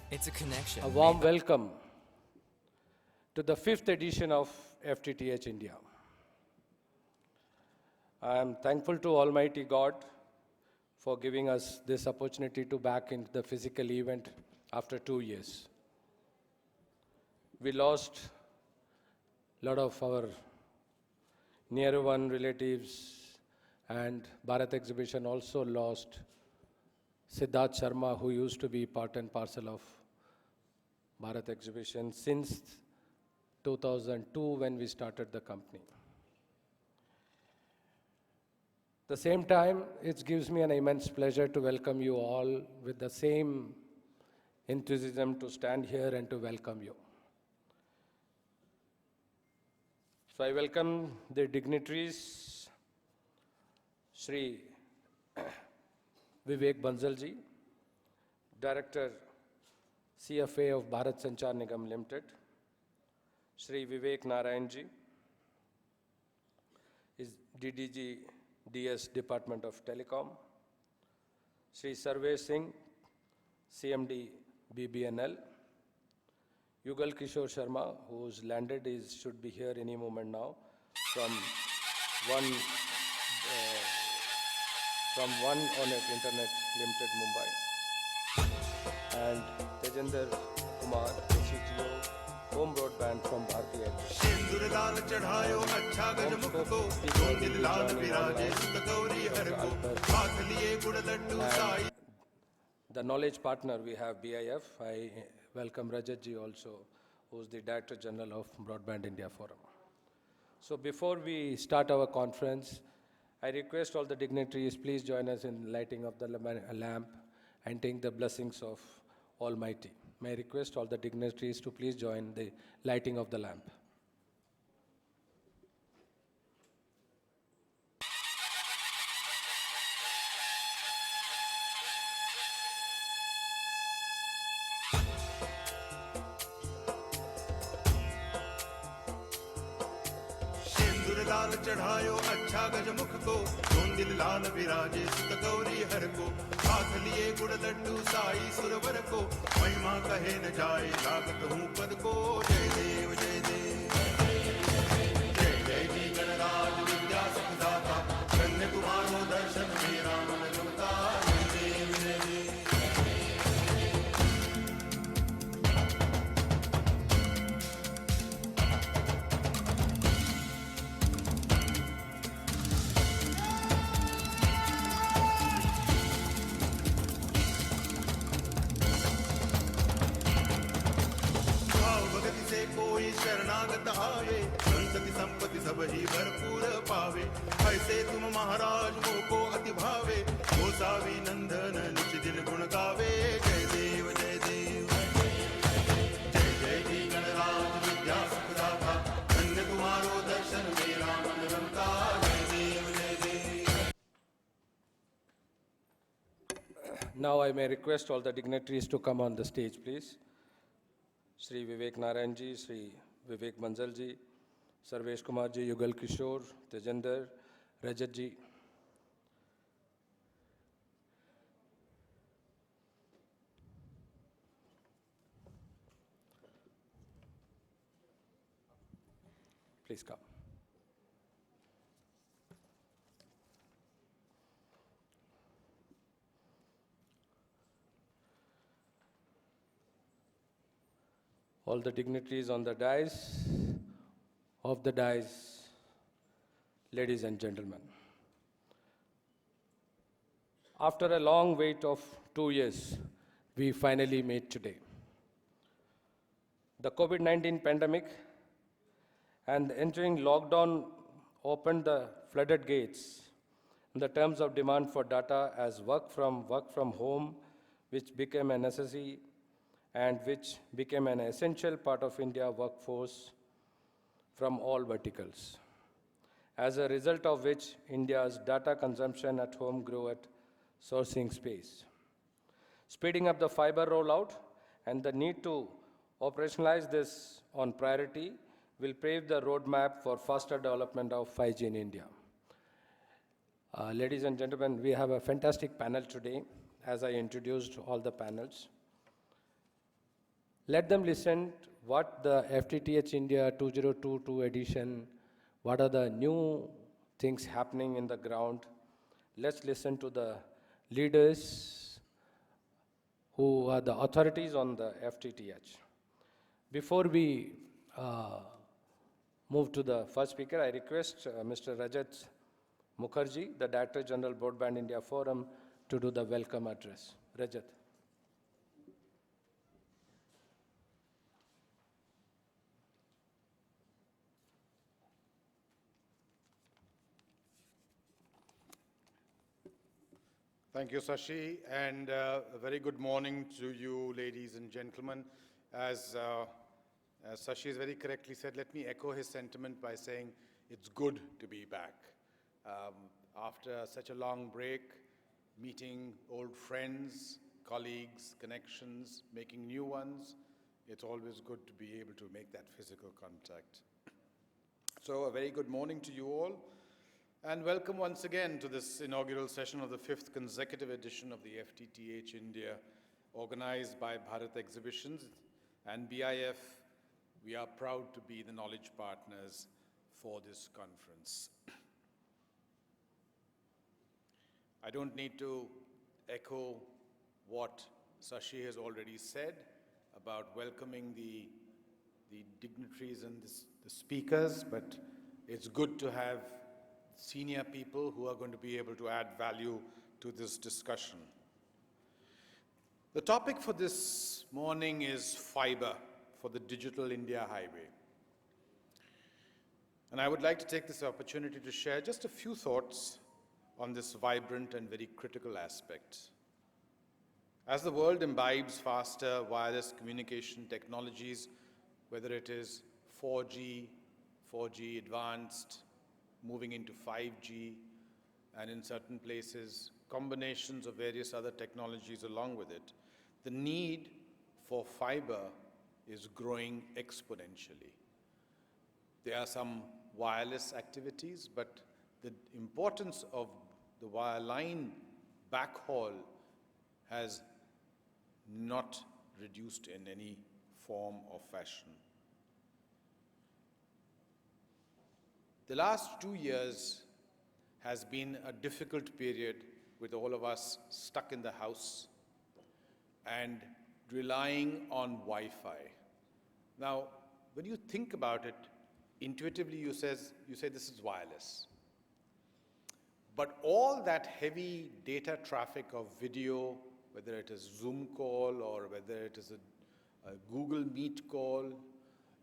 It's a connection. A warm welcome to the 5th edition of FTTH India. I am thankful to Almighty God for giving us this opportunity to back into the physical event after 2 years. We lost a lot of our near one relatives, and Bharat exhibition also lost Siddharth Sharma, who used to be part and parcel of Bharat exhibition since 2002 when we started the company. At the same time, it gives me an immense pleasure to welcome you all with the same enthusiasm to stand here and to welcome you. So I welcome the dignitaries, Shri Vivek Bansalji, Director CFA of Bharat Sanchar Nigam Limited, Shri Vivek Narayanji, is DDG DS Department of Telecom, Shri Sarvesh Singh, CMD BBNL, Yugal Kishore Sharma, who's landed, should be here any moment now, from One on it Internet Limited, Mumbai, and Tejender Kumar, CTO, Home Broadband from Bharti and the knowledge partner we have BIF. I welcome Rajat ji also, who's the Director General of Broadband India Forum. So before we start our conference, I request all the dignitaries, please join us in lighting of the lamp and take the blessings of Almighty. May I request all the dignitaries to please join the lighting of the lamp. लाल चढ़ायो अच्छा गजमुख को दिल लाल विराजे सुत गौरी हर को हाथ लिए गुड़ लड्डू साई सुरवर को महिमा कहे न जाए लागत हूँ पद को जय देव जय देव जय जय जी गणराज विद्या सुखदाता कन्या कुमारो दर्शन मेरा मन रमता जय देव जय देव कोई शरणागत आवे संसति संपत्ति सब ही भरपूर पावे ऐसे तुम महाराज को अति भावे गोसावी नंदन निच दिन गुण गावे जय देव जय देव जय जय जी गणराज विद्या सुखदाता धन्य तुम्हारो दर्शन मेरा मन रमता जय देव जय देव. Now I may request all the dignitaries to come on the stage, please. Shri Vivek Narayanji, Shri Vivek Bansalji, Sarvesh Kumarji, Yugal Kishore, Tejender, Rajatji. Please come. All the dignitaries on the dais, ladies and gentlemen. After a long wait of 2 years, we finally met today. The COVID-19 pandemic and entering lockdown opened the flooded gates in the terms of demand for data as work from home, which became a necessity and which became an essential part of India's workforce from all verticals. As a result of which, India's data consumption at home grew at sourcing space. Speeding up the fiber rollout and the need to operationalize this on priority will pave the roadmap for faster development of 5G in India. Ladies and gentlemen, we have a fantastic panel today, as I introduced all the panels. Let them listen what the FTTH India 2022 edition, what are the new things happening in the ground. Let's listen to the leaders who are the authorities on the FTTH. Before we move to the first speaker, I request Mr. Rajat Mukherjee, the Director General Broadband India Forum, to do the welcome address. Rajat. Thank you, Sashi, and a very good morning to you, ladies and gentlemen. As Sashi has very correctly said, let me echo his sentiment by saying it's good to be back. After such a long break, meeting old friends, colleagues, connections, making new ones, it's always good to be able to make that physical contact. So a very good morning to you all. And welcome once again to this inaugural session of the 5th consecutive edition of the FTTH India, organized by Bharat Exhibitions and BIF. We are proud to be the knowledge partners for this conference. I don't need to echo what Sashi has already said about welcoming the dignitaries and the speakers, but it's good to have senior people who are going to be able to add value to this discussion. The topic for this morning is fiber for the Digital India Highway. And I would like to take this opportunity to share just a few thoughts on this vibrant and very critical aspect. As the world imbibes faster wireless communication technologies, whether it is 4G advanced, moving into 5G, and in certain places, combinations of various other technologies along with it, the need for fiber is growing exponentially. There are some wireless activities, but the importance of the wireline backhaul has not reduced in any form or fashion. The last 2 years has been a difficult period with all of us stuck in the house and relying on Wi-Fi. Now, when you think about it, intuitively you say this is wireless. But all that heavy data traffic of video, whether it is Zoom call or whether it is a Google Meet call,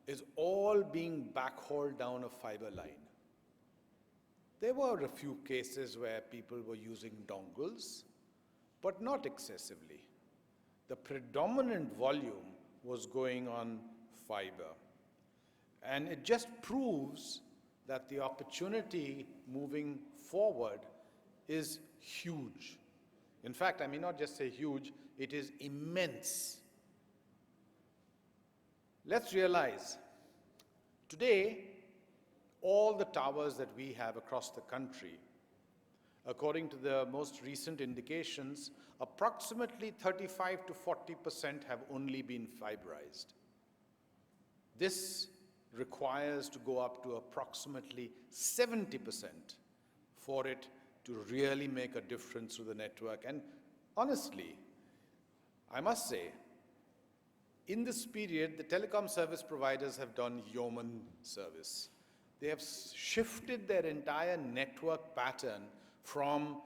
is all being backhauled down a fiber line. There were a few cases where people were using dongles, but not excessively. The predominant volume was going on fiber. And it just proves that the opportunity moving forward is huge. In fact, I may not just say huge, it is immense. Let's realize, today, all the towers that we have across the country, according to the most recent indications, approximately 35 to 40% have only been fiberized. This requires to go up to approximately 70% for it to really make a difference to the network. And honestly, I must say, in this period, the telecom service providers have done yeoman service. They have shifted their entire network pattern from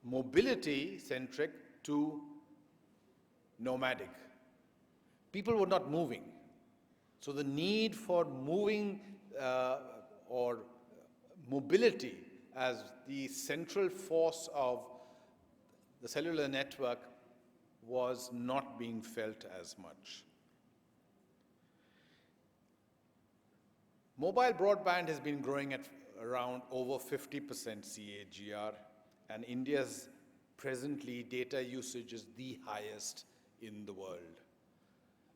mobility-centric to nomadic. People were not moving. So the need for moving or mobility as the central force of the cellular network was not being felt as much. Mobile broadband has been growing at around over 50% CAGR, and India's presently data usage is the highest in the world.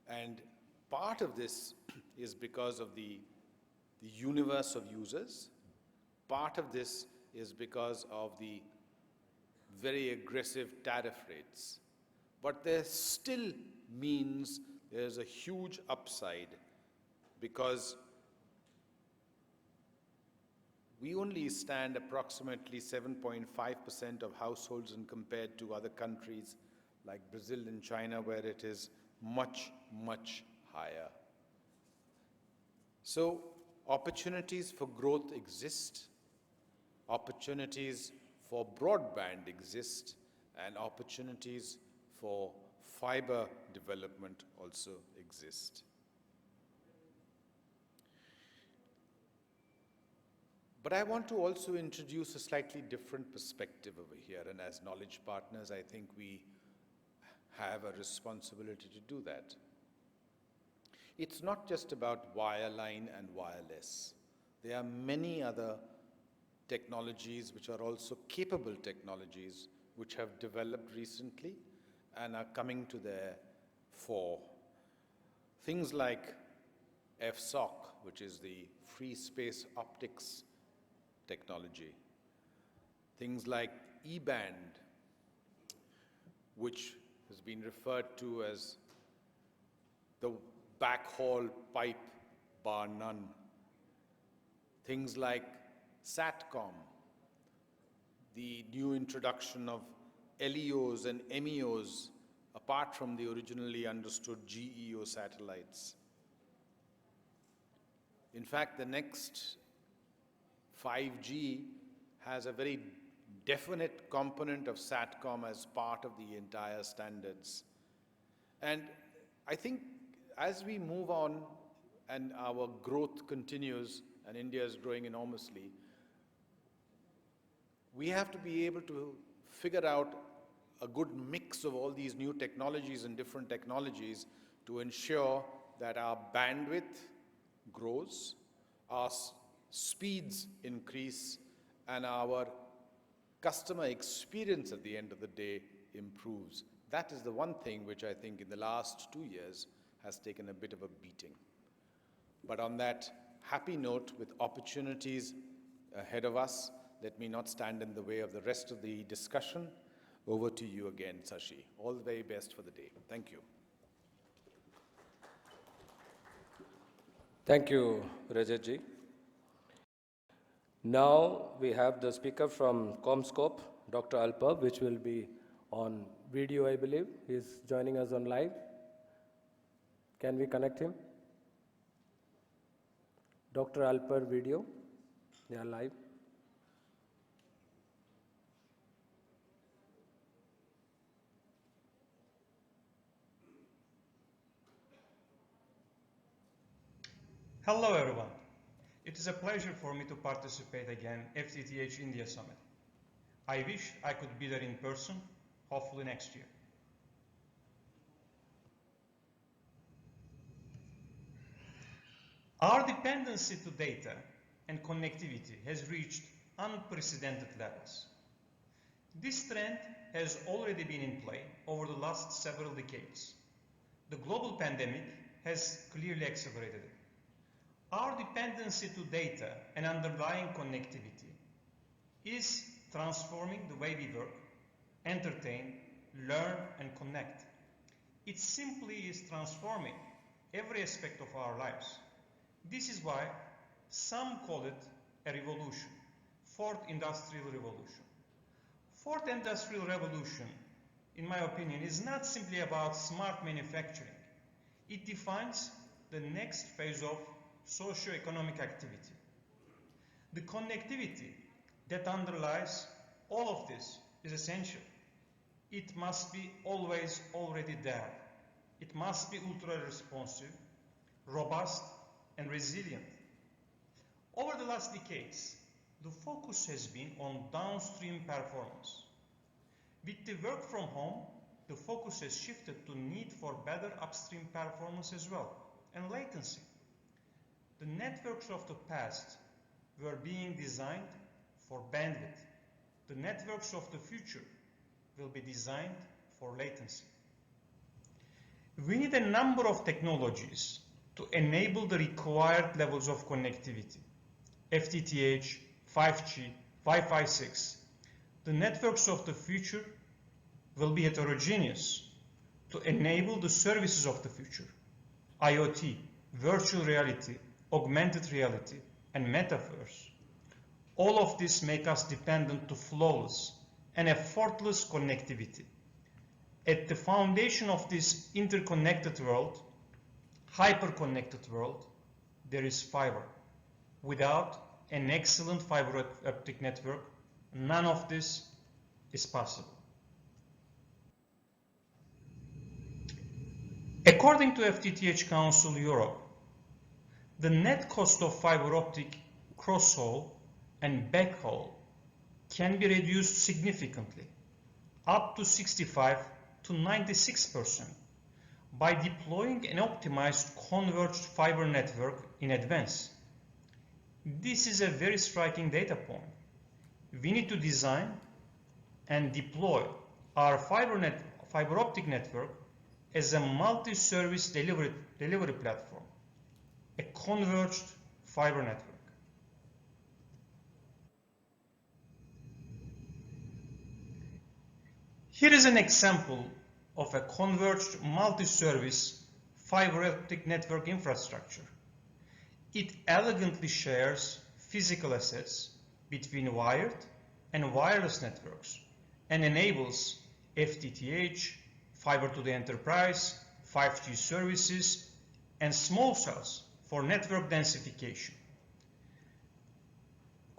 And part of this is because of the universe of users. Part of this is because of the very aggressive tariff rates. But there still means there's a huge upside because we only stand approximately 7.5% of households and compared to other countries like Brazil and China where it is much, much higher. So opportunities for growth exist, opportunities for broadband exist, and opportunities for fiber development also exist. But I want to also introduce a slightly different perspective over here, and as knowledge partners, I think we have a responsibility to do that. It's not just about wireline and wireless. There are many other technologies which are also capable technologies which have developed recently and are coming to their fore. Things like FSOC, which is the free space optics technology. Things like E-band, which has been referred to as the backhaul pipe bar none. Things like SATCOM, the new introduction of LEOs and MEOs apart from the originally understood GEO satellites. In fact, the next 5G has a very definite component of SATCOM as part of the entire standards. And I think as we move on and our growth continues, and India is growing enormously, we have to be able to figure out a good mix of all these new technologies and different technologies to ensure that our bandwidth grows, our speeds increase, and our customer experience at the end of the day improves. That is the one thing which I think in the last 2 years has taken a bit of a beating. But on that happy note, with opportunities ahead of us, let me not stand in the way of the rest of the discussion. Over to you again, Sashi. All the very best for the day. Thank you. Thank you, Rajatji. Now we have the speaker from Comscope, Dr. Alper, which will be on video, I believe. He's joining us on live. Can we connect him? Dr. Alper video, they are live. Hello everyone. It is a pleasure for me to participate again FTTH India Summit. I wish I could be there in person, hopefully next year. Our dependency to data and connectivity has reached unprecedented levels. This trend has already been in play over the last several decades. The global pandemic has clearly accelerated it. Our dependency to data and underlying connectivity is transforming the way we work, entertain, learn, and connect. It simply is transforming every aspect of our lives. This is why some call it a revolution, Fourth Industrial Revolution. Fourth Industrial Revolution, in my opinion, is not simply about smart manufacturing. It defines the next phase of socio-economic activity. The connectivity that underlies all of this is essential. It must be always already there. It must be ultra-responsive, robust, and resilient. Over the last decades, the focus has been on downstream performance. With the work from home, the focus has shifted to need for better upstream performance as well, and latency. The networks of the past were being designed for bandwidth. The networks of the future will be designed for latency. We need a number of technologies to enable the required levels of connectivity. FTTH, 5G, Wi-Fi 6. The networks of the future will be heterogeneous to enable the services of the future. IoT, virtual reality, augmented reality, and metaverse. All of this make us dependent to flawless and effortless connectivity. At the foundation of this interconnected world, hyper-connected world, there is fiber. Without an excellent fiber optic network, none of this is possible. According to FTTH Council Europe, the net cost of fiber optic crosshaul and backhaul can be reduced significantly, up to 65 to 96%, by deploying an optimized converged fiber network in advance. This is a very striking data point. We need to design and deploy our fiber optic network as a multi-service delivery platform, a converged fiber network. Here is an example of a converged multi-service fiber optic network infrastructure. It elegantly shares physical assets between wired and wireless networks and enables FTTH, fiber to the enterprise, 5G services, and small cells for network densification.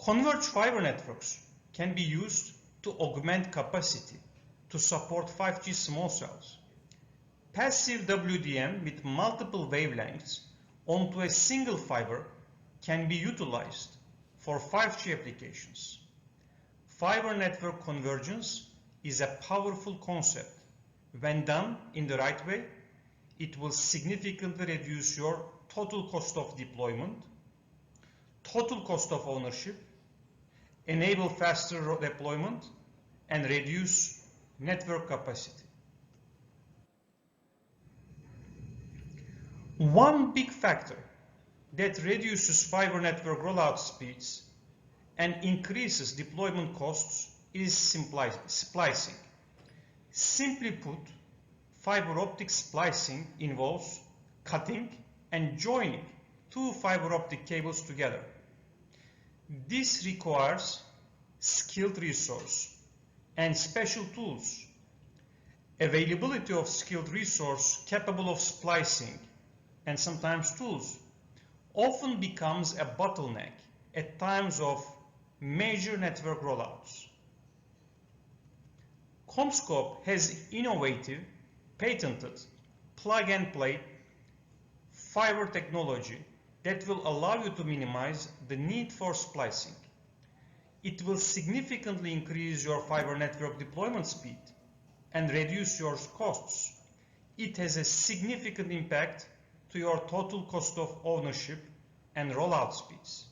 Converged fiber networks can be used to augment capacity to support 5G small cells. Passive WDM with multiple wavelengths onto a single fiber can be utilized for 5G applications. Fiber network convergence is a powerful concept. When done in the right way, it will significantly reduce your total cost of deployment, total cost of ownership, enable faster deployment, and reduce network capacity. One big factor that reduces fiber network rollout speeds and increases deployment costs is splicing. Simply put, fiber optic splicing involves cutting and joining two fiber optic cables together. This requires skilled resource and special tools. Availability of skilled resource capable of splicing and sometimes tools often becomes a bottleneck at times of major network rollouts. CommScope has innovative, patented, plug-and-play fiber technology that will allow you to minimize the need for splicing. It will significantly increase your fiber network deployment speed and reduce your costs. It has a significant impact to your total cost of ownership and rollout speeds.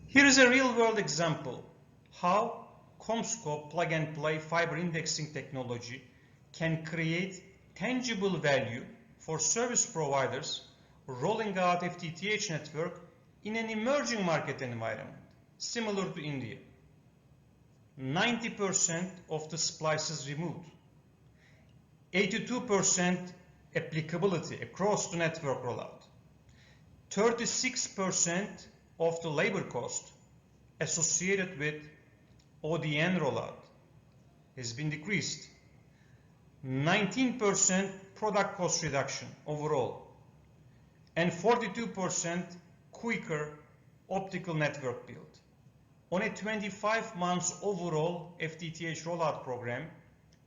Here is a real-world example how CommScope plug-and-play fiber indexing technology can create tangible value for service providers rolling out FTTH network in an emerging market environment, similar to India. 90% of the splices removed, 82% applicability across the network rollout, 36% of the labor cost associated with ODN rollout has been decreased, 19% product cost reduction overall, and 42% quicker optical network build. On a 25 months overall FTTH rollout program,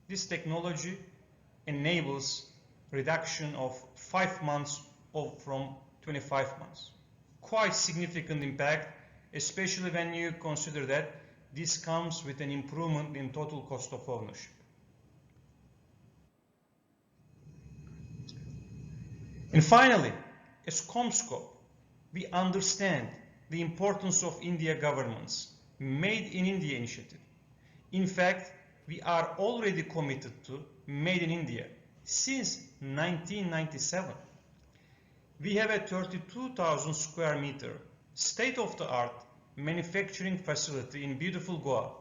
this technology enables reduction of 5 months from 25 months. Quite significant impact, especially when you consider that this comes with an improvement in total cost of ownership. And finally, as CommScope, we understand the importance of India government's Made in India initiative. In fact, we are already committed to Made in India since 1997. We have a 32,000 square meter state-of-the-art manufacturing facility in beautiful Goa,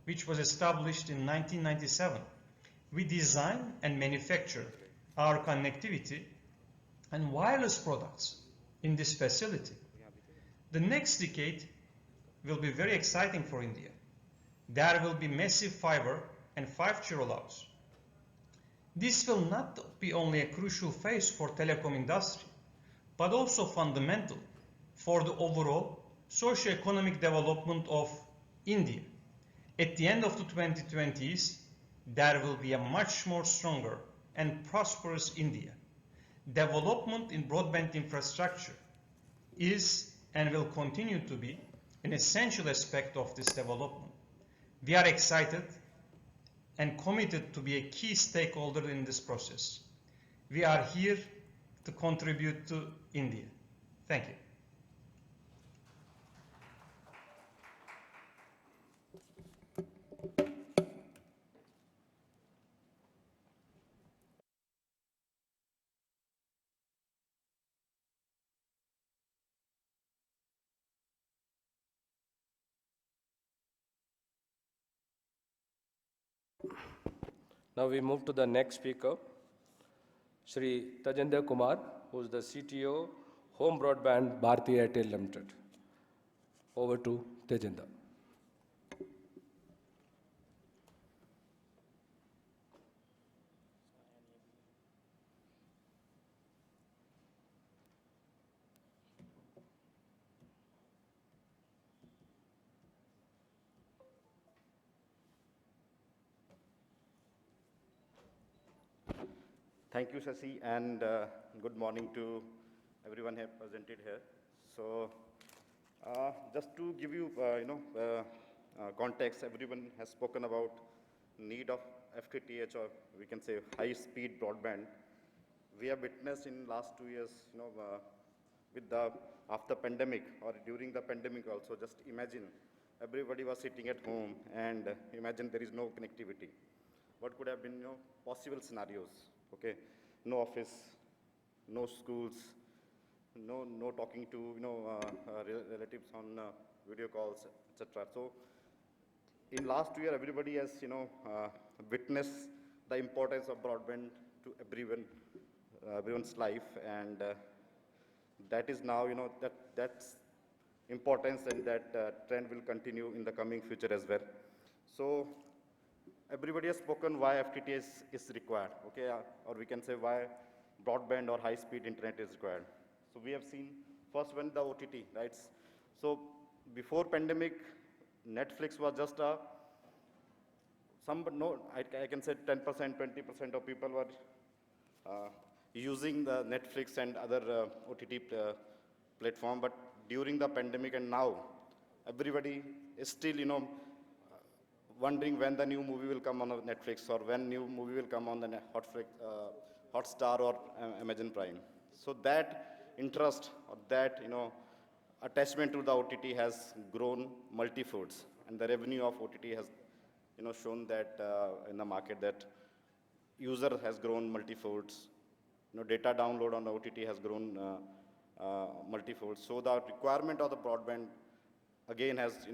which was established in 1997. We design and manufacture our connectivity and wireless products in this facility. The next decade will be very exciting for India. There will be massive fiber and 5G rollouts. This will not be only a crucial phase for telecom industry, but also fundamental for the overall socio-economic development of India. At the end of the 2020s, there will be a much more stronger and prosperous India. Development in broadband infrastructure is and will continue to be an essential aspect of this development. We are excited and committed to be a key stakeholder in this process. We are here to contribute to India. Thank you. Now we move to the next speaker, Shri Tajendra Kumar, who is the CTO, Home Broadband Bharti Airtel Limited. Over to Tajendra. Thank you, Shashi, and good morning to everyone here presented here. So, just to give you, context, everyone has spoken about need of FTTH, or we can say high-speed broadband. We have witnessed in last 2 years, with the after pandemic or during the pandemic also. Just imagine, everybody was sitting at home, and imagine there is no connectivity. What could have been, possible scenarios? Okay, no office, no schools, no talking to relatives on video calls, etc. So, in last 2 years, everybody has witnessed the importance of broadband to everyone's life, and that is now that's importance, and that trend will continue in the coming future as well. So. Everybody has spoken why FTTH is required, okay, or we can say why broadband or high-speed internet is required. So we have seen first when the OTT, right? So before pandemic, Netflix was just I can say 10%, 20% of people were using the Netflix and other OTT platform, but during the pandemic and now, everybody is still, wondering when the new movie will come on Netflix, or when new movie will come on the Hotstar or Amazon Prime. So that interest, or that attachment to the OTT has grown multifolds, and the revenue of OTT has shown that in the market that user has grown multifolds. Data download on the OTT has grown multifolds. So the requirement of the broadband again has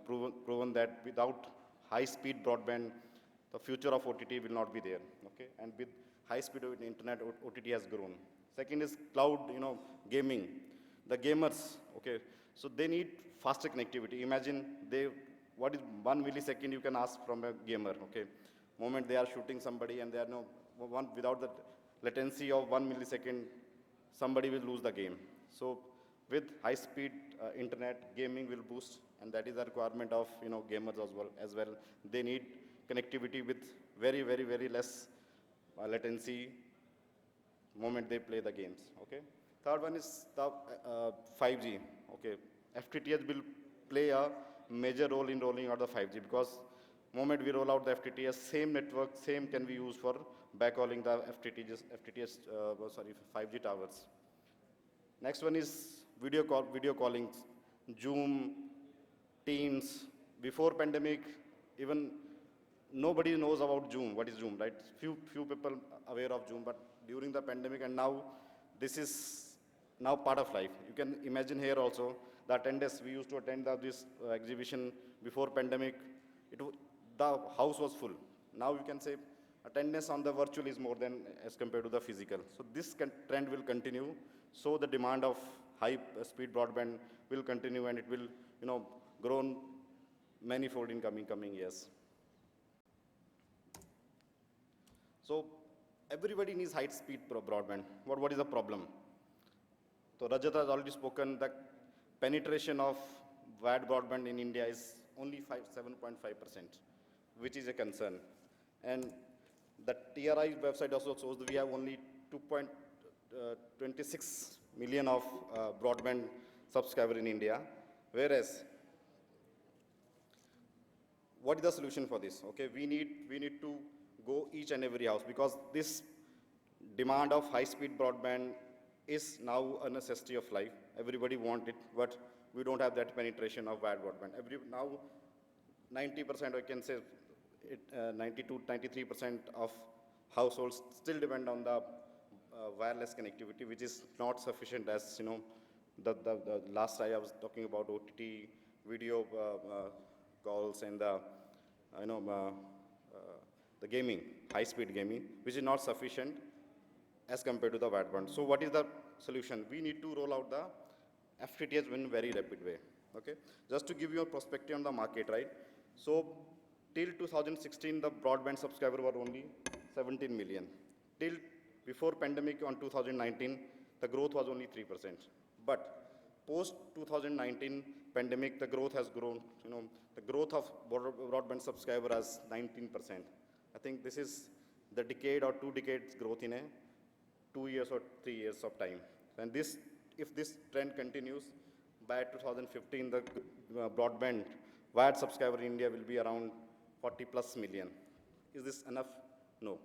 proven that without high-speed broadband, the future of OTT will not be there. Okay, and with high-speed internet, OTT has grown. Second is cloud, gaming. The gamers, okay, so they need faster connectivity. Imagine what is 1 millisecond you can ask from a gamer. Okay, moment they are shooting somebody, and they are without the latency of 1 millisecond, somebody will lose the game. So with high-speed internet, gaming will boost, and that is the requirement of gamers as well. They need connectivity with very, very, very less latency moment they play the games. Okay. Third one is the 5G. Okay, FTTH will play a major role in rolling out the 5G, because moment we roll out the FTTH, same network, same can be used for backhauling the FTTH 5G towers. Next one is video calling, Zoom, Teams. Before pandemic, even nobody knows about Zoom. What is Zoom, right? Few people aware of Zoom, but during the pandemic and now, this is now part of life. You can imagine here also the attendance. We used to attend this exhibition before pandemic. The house was full. Now you can say attendance on the virtual is more than as compared to the physical. So this trend will continue. So the demand of high speed broadband will continue, and it will, grow manifold in coming years. So everybody needs high speed broadband. What is the problem? So Rajat has already spoken that penetration of wired broadband in India is only 7.5%, which is a concern. And the TRI website also shows that we have only 2.26 million of broadband subscriber in India, whereas what is the solution for this? Okay, we need to go each and every house, because this demand of high-speed broadband is now a necessity of life. Everybody wants it, but we don't have that penetration of wired broadband. Now, 90%, I can say, 92, 93% of households still depend on the wireless connectivity, which is not sufficient. As the last time I was talking about OTT video calls and the gaming, high-speed gaming, which is not sufficient as compared to the wired band. So what is the solution? We need to roll out the FTTH in a very rapid way. Okay, just to give you a perspective on the market, right? So till 2016, the broadband subscriber were only 17 million. Till before pandemic on 2019, the growth was only 3%. But post 2019 pandemic, the growth has grown. The growth of broadband subscriber is 19%. I think this is the decade or 2 decades growth in a 2 years or 3 years of time. And this, if this trend continues, by 2015, the broadband wired subscriber in India will be around 40 plus million. Is this enough? No.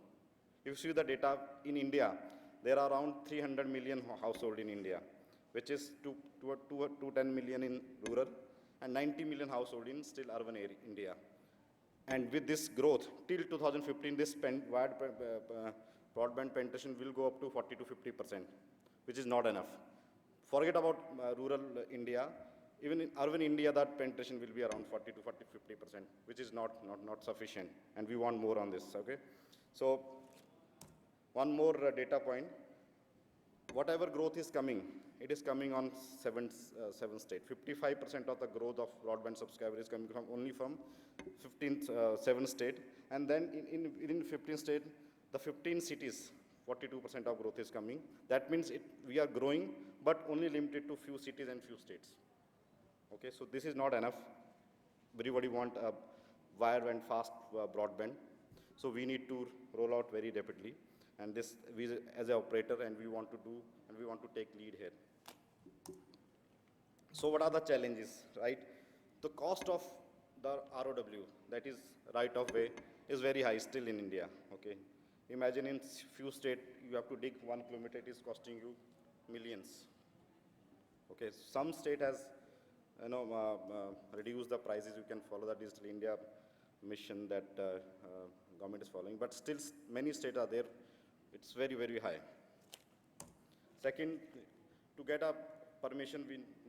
If you see the data in India, there are around 300 million households in India, which is 210 million in rural and 90 million households in still urban area, India. And with this growth, till 2015, this wired broadband penetration will go up to 40 to 50%, which is not enough. Forget about rural India. Even in urban India, that penetration will be around 40 to 50%, which is not sufficient. And we want more on this, okay? So one more data point. Whatever growth is coming, it is coming on seven states. 55% of the growth of broadband subscribers is coming only from 7 states. And then in 15 states, the 15 cities, 42% of growth is coming. That means we are growing, but only limited to few cities and few states. Okay, so this is not enough. Everybody want a wire and fast broadband. So we need to roll out very rapidly. And this, we as an operator, and we want to do, and we want to take lead here. So what are the challenges, right? The cost of the ROW, that is right of way, is very high still in India, okay? Imagine in few states, you have to dig 1 kilometer, it is costing you millions. Okay, some state has, reduced the prices. You can follow the Digital India mission that government is following, but still many states are there. It's very, very high. Second, to get a permission,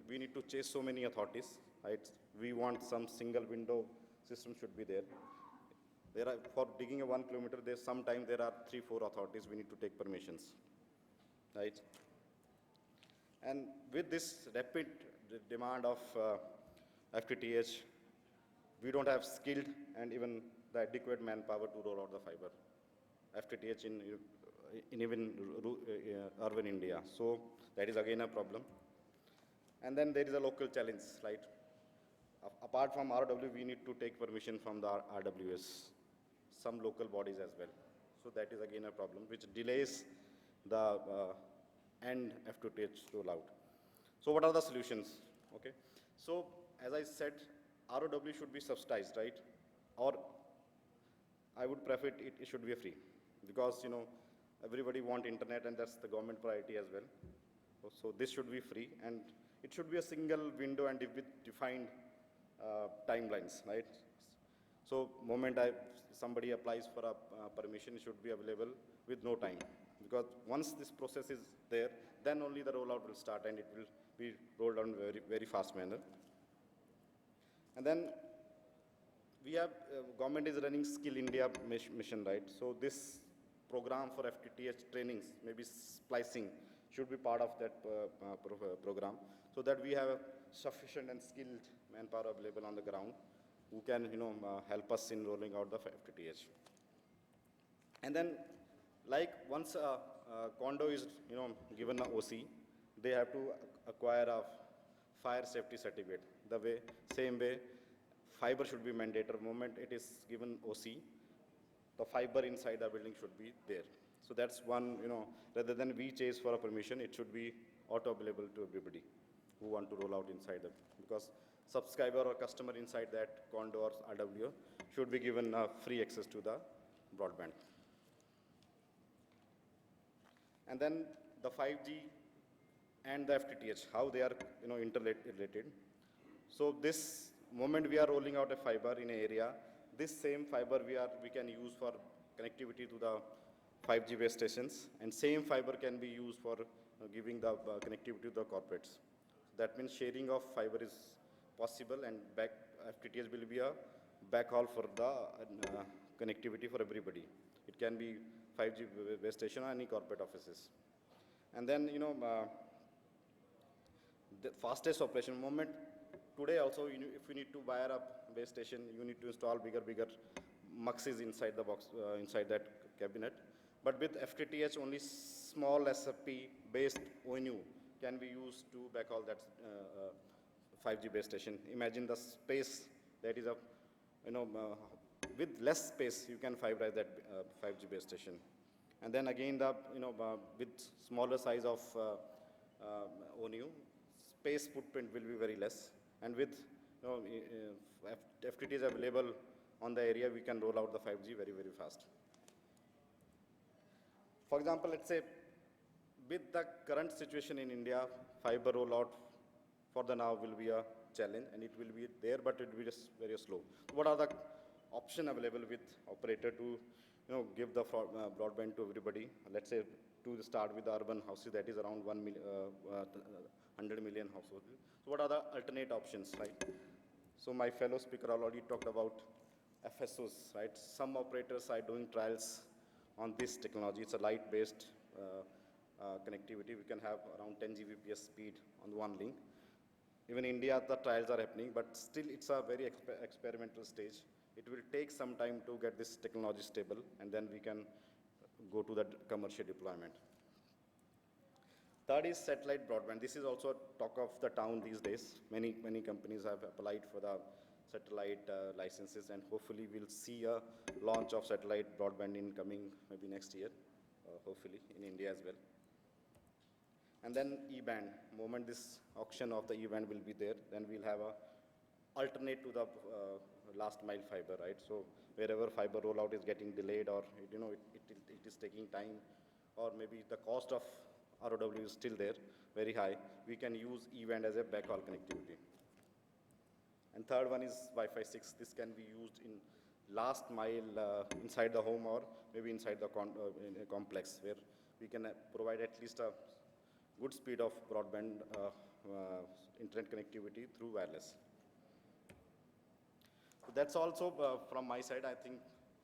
we need to chase so many authorities, right? We want some single window system should be there. There are, for digging a 1 kilometer, sometimes there are 3-4 authorities we need to take permissions, right? And with this rapid demand of FTTH, we don't have skilled and even the adequate manpower to roll out the fiber. FTTH in even urban India. So that is again a problem. And then there is a local challenge, right? Apart from ROW, we need to take permission from the RWS, some local bodies as well. So that is again a problem, which delays the end FTTH rollout. So what are the solutions? Okay. So as I said, ROW should be subsidized, right? Or I would prefer it should be free, because everybody want internet, and that's the government priority as well. So this should be free, and it should be a single window and with defined timelines, right? So moment somebody applies for a permission, it should be available with no time, because once this process is there, then only the rollout will start, and it will be rolled out in very, very fast manner. And then we have, government is running Skill India mission, right? So this program for FTTH trainings, maybe splicing, should be part of that program, so that we have sufficient and skilled manpower available on the ground who can, help us in rolling out the FTTH. And then, like once a condo is, given a OC, they have to acquire a fire safety certificate. Same way, fiber should be mandatory. Moment it is given OC, the fiber inside the building should be there. So that's one, rather than we chase for a permission, it should be auto available to everybody who want to roll out inside the, because subscriber or customer inside that condo or RWO should be given free access to the broadband. And then the 5G and the FTTH, how they are, interrelated. So this moment we are rolling out a fiber in an area, this same fiber we can use for connectivity to the 5G base stations, and same fiber can be used for giving the connectivity to the corporates. That means sharing of fiber is possible, and FTTH will be a backhaul for the connectivity for everybody. It can be 5G base station or any corporate offices. And then, the fastest operation moment, today also, if you need to wire up base station, you need to install bigger muxes inside the box, inside that cabinet. But with FTTH, only small SFP-based ONU can be used to backhaul that 5G base station. Imagine the space that is with less space, you can fiberize that 5G base station. And then again, with smaller size of ONU, space footprint will be very less. And with FTTH available on the area, we can roll out the 5G very, very fast. For example, let's say with the current situation in India, fiber rollout for the now will be a challenge, and it will be there, but it will be just very slow. What are the options available with operator to give the broadband to everybody? Let's say to start with the urban houses, that is around 100 million households. So what are the alternate options, right? So my fellow speaker already talked about FSOs, right? Some operators are doing trials on this technology. It's a light-based connectivity. We can have around 10 Gbps speed on one link. Even in India, the trials are happening, but still it's a very experimental stage. It will take some time to get this technology stable, and then we can go to the commercial deployment. Third is satellite broadband. This is also talk of the town these days. Many companies have applied for the satellite licenses, and hopefully we'll see a launch of satellite broadband in coming maybe next year, hopefully in India as well. And then E-band. Moment this auction of the E-band will be there, then we'll have a alternate to the last mile fiber, right? So wherever fiber rollout is getting delayed, or it is taking time, or maybe the cost of ROW is still there, very high, we can use E-band as a backhaul connectivity. And third one is Wi-Fi 6. This can be used in last mile inside the home, or maybe inside the in a complex, where we can provide at least a good speed of broadband internet connectivity through wireless. So that's also from my side. I think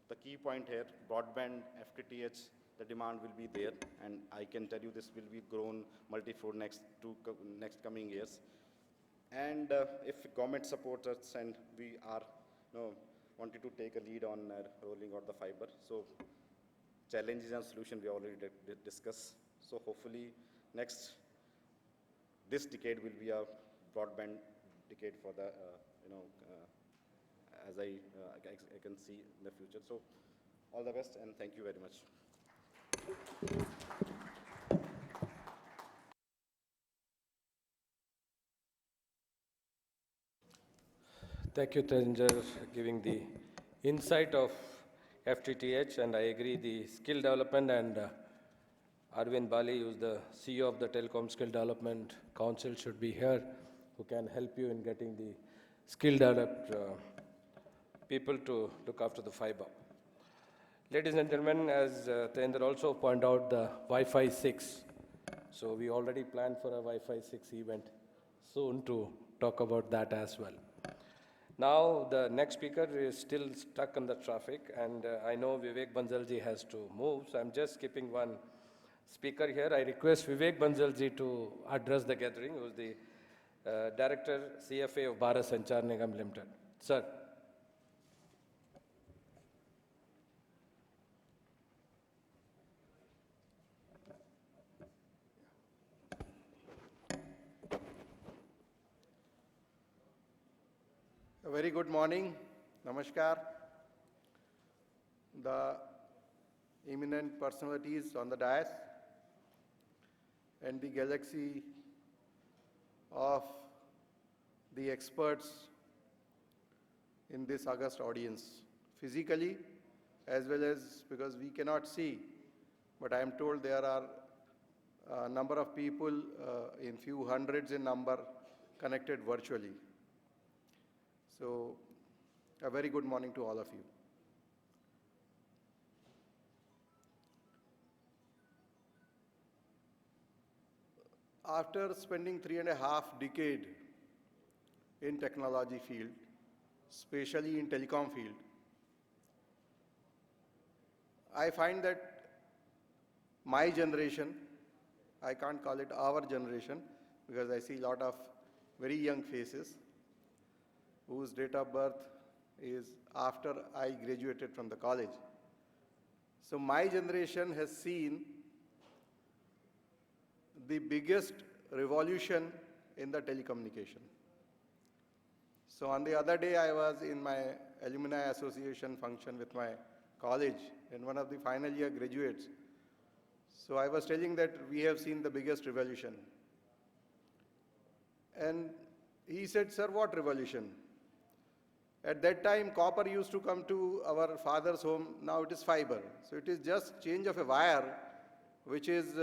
the key point here, broadband, FTTH, the demand will be there, and I can tell you this will be grown multi-fold next coming years. And if government supports us, and we are wanted to take a lead on rolling out the fiber, so challenges and solution we already discussed. So hopefully this decade will be a broadband decade for the as I can see in the future. So all the best, and thank you very much. Thank you, Tejinder, giving the insight of FTTH, and I agree the skill development, and Arvind Bali, who is the CEO of the Telecom Skill Development Council, should be here, who can help you in getting the skill developed people to look after the fiber. Ladies and gentlemen, as Tejinder also pointed out, the Wi-Fi 6. So we already planned for a Wi-Fi 6 event soon to talk about that as well. Now, the next speaker is still stuck in the traffic, and I know Vivek Bansalji has to move, so I'm just skipping one speaker here. I request Vivek Bansalji to address the gathering, who is the Director, CFA of Bharat Sanchar Nigam Limited. Sir. A very good morning, namaskar. The eminent personalities on the dais and the galaxy of the experts in this august audience, physically as well as because we cannot see, but I am told there are a number of people in few hundreds in number connected virtually. So, a very good morning to all of you. After spending 3.5 decades in technology field, especially in telecom field, I find that my generation, I can't call it our generation, because I see a lot of very young faces, whose date of birth is after I graduated from the college. So my generation has seen the biggest revolution in the telecommunication. So on the other day, I was in my alumni association function with my college and one of the final year graduates. So I was telling that we have seen the biggest revolution. And he said, sir, what revolution? At that time, copper used to come to our father's home. Now it is fiber. So it is just change of a wire, which is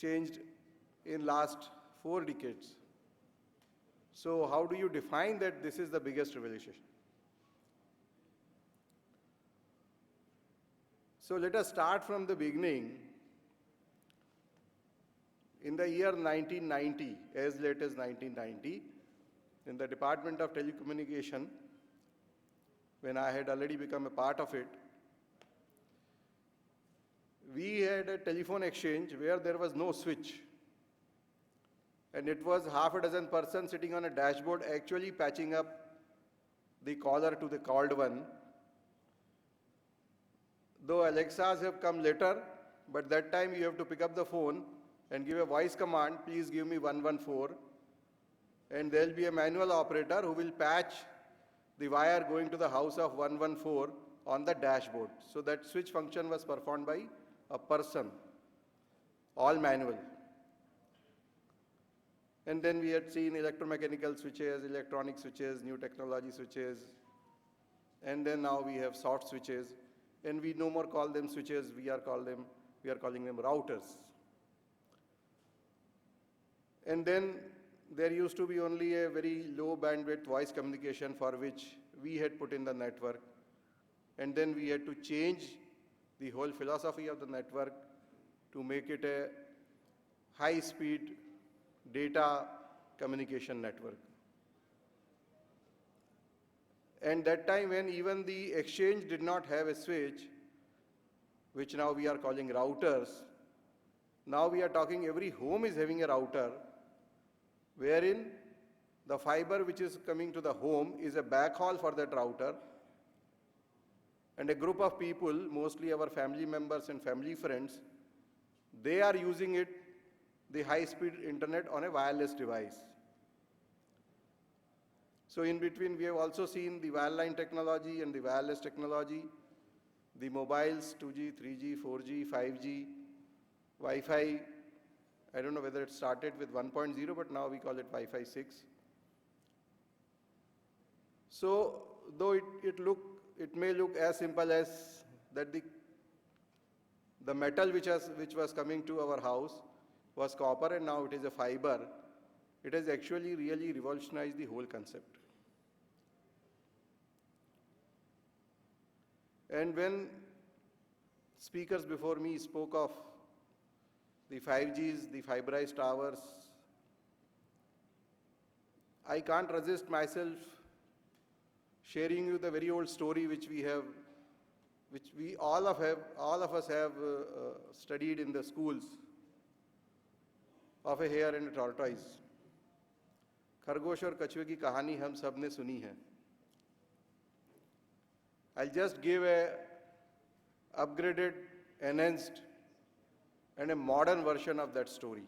changed in last 4 decades. So how do you define that this is the biggest revolution? So let us start from the beginning. In the year 1990, as late as 1990, in the Department of Telecommunication, when I had already become a part of it, we had a telephone exchange where there was no switch. And it was half a dozen persons sitting on a dashboard actually patching up the caller to the called one. Though Alexas have come later, but that time you have to pick up the phone and give a voice command, please give me 114. And there will be a manual operator who will patch the wire going to the house of 114 on the dashboard. So that switch function was performed by a person, all manual. And then we had seen electromechanical switches, electronic switches, new technology switches. And then now we have soft switches. And we no more call them switches, we are calling them routers. And then there used to be only a very low bandwidth voice communication for which we had put in the network. And then we had to change the whole philosophy of the network to make it a high-speed data communication network. And that time when even the exchange did not have a switch, which now we are calling routers, now we are talking every home is having a router, wherein the fiber which is coming to the home is a backhaul for that router, and a group of people, mostly our family members and family friends, they are using it, the high-speed internet on a wireless device. So in between, we have also seen the wireline technology and the wireless technology, the mobiles, 2G, 3G, 4G, 5G, Wi-Fi. I don't know whether it started with 1.0, but now we call it Wi-Fi 6. So though it may look as simple as that the metal which was coming to our house was copper and now it is a fiber, it has actually really revolutionized the whole concept. And when speakers before me spoke of the 5Gs, the fiberized towers, I can't resist myself sharing you the very old story which we all of us have studied in the schools, of a hare and a tortoise. खरगोश और कछुए की कहानी हम सब ने सुनी है. I'll just give a upgraded, enhanced, and a modern version of that story.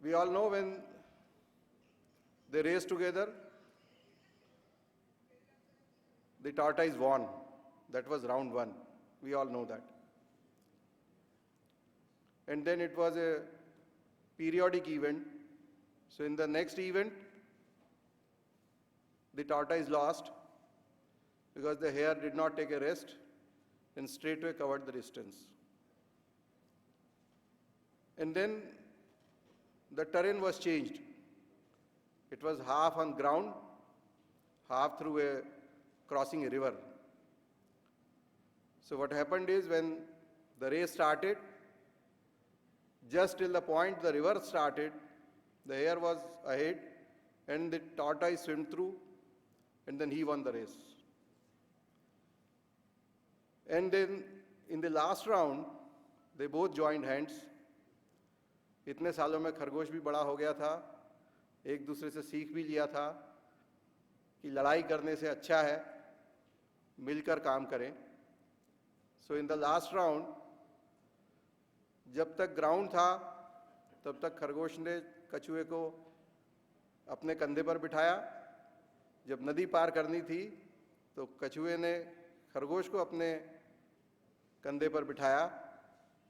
We all know when they raced together, the tortoise won. That was round one. We all know that. And then it was a periodic event. So in the next event, the tortoise lost because the hare did not take a rest and straightway covered the distance. And then the terrain was changed. It was half on ground, half through a crossing a river. So what happened is when the race started, just till the point the river started, the hare was ahead and the tortoise swam through and then he won the race. And then in the last round, they both joined hands. इतने सालों में खरगोश भी बड़ा हो गया था, एक दूसरे से सीख भी लिया था कि लड़ाई करने से अच्छा है मिलकर काम करें. So in the last round, जब तक ग्राउंड था तब तक खरगोश ने कछुए को अपने कंधे पर बिठाया. जब नदी पार करनी थी तो कछुए ने खरगोश को अपने कंधे पर बिठाया.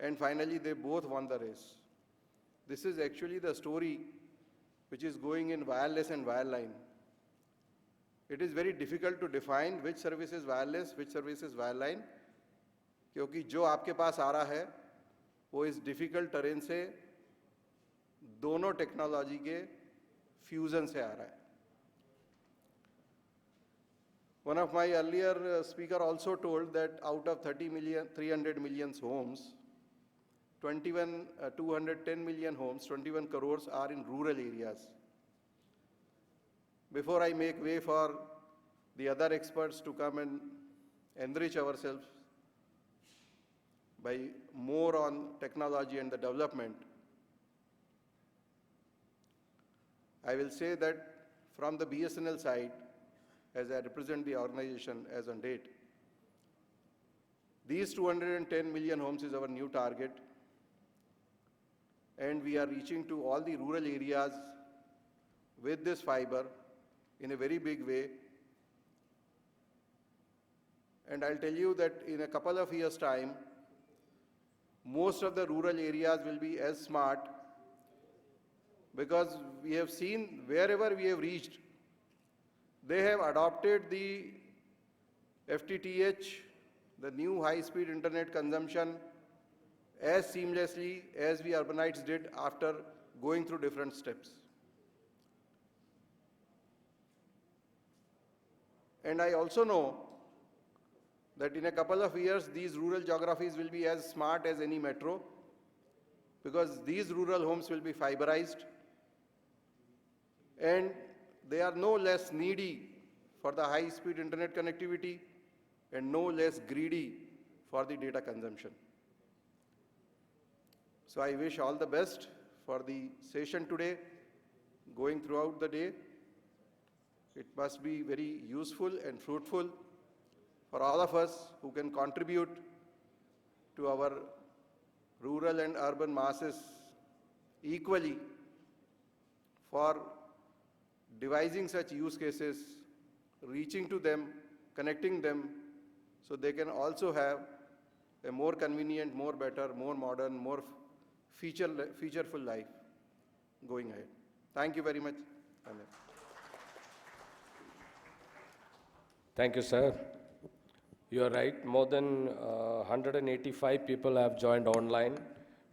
And finally they both won the race. This is actually the story which is going in wireless and wireline. It is very difficult to define which service is wireless, which service is wireline, क्योंकि जो आपके पास आ रहा है वो इस difficult terrain से दोनों technology के फ्यूजन से आ रहा है. One of my earlier speaker also told that out of 300 million homes, 210 million homes, 21 crores are in rural areas. Before I make way for the other experts to come and enrich ourselves by more on technology and the development, I will say that from the BSNL side, as I represent the organization as on date, these 210 million homes is our new target, and we are reaching to all the rural areas with this fiber in a very big way. And I'll tell you that in a couple of years' time, most of the rural areas will be as smart, because we have seen wherever we have reached, they have adopted the FTTH, the new high-speed internet consumption, as seamlessly as we urbanites did after going through different steps. And I also know that in a couple of years, these rural geographies will be as smart as any metro, because these rural homes will be fiberized, and they are no less needy for the high-speed internet connectivity and no less greedy for the data consumption. So I wish all the best for the session today, going throughout the day. It must be very useful and fruitful for all of us who can contribute to our rural and urban masses equally for devising such use cases, reaching to them, connecting them, so they can also have a more convenient, more better, more modern, more featureful life going ahead. Thank you very much. Amen. Thank you, sir. You are right. More than 185 people have joined online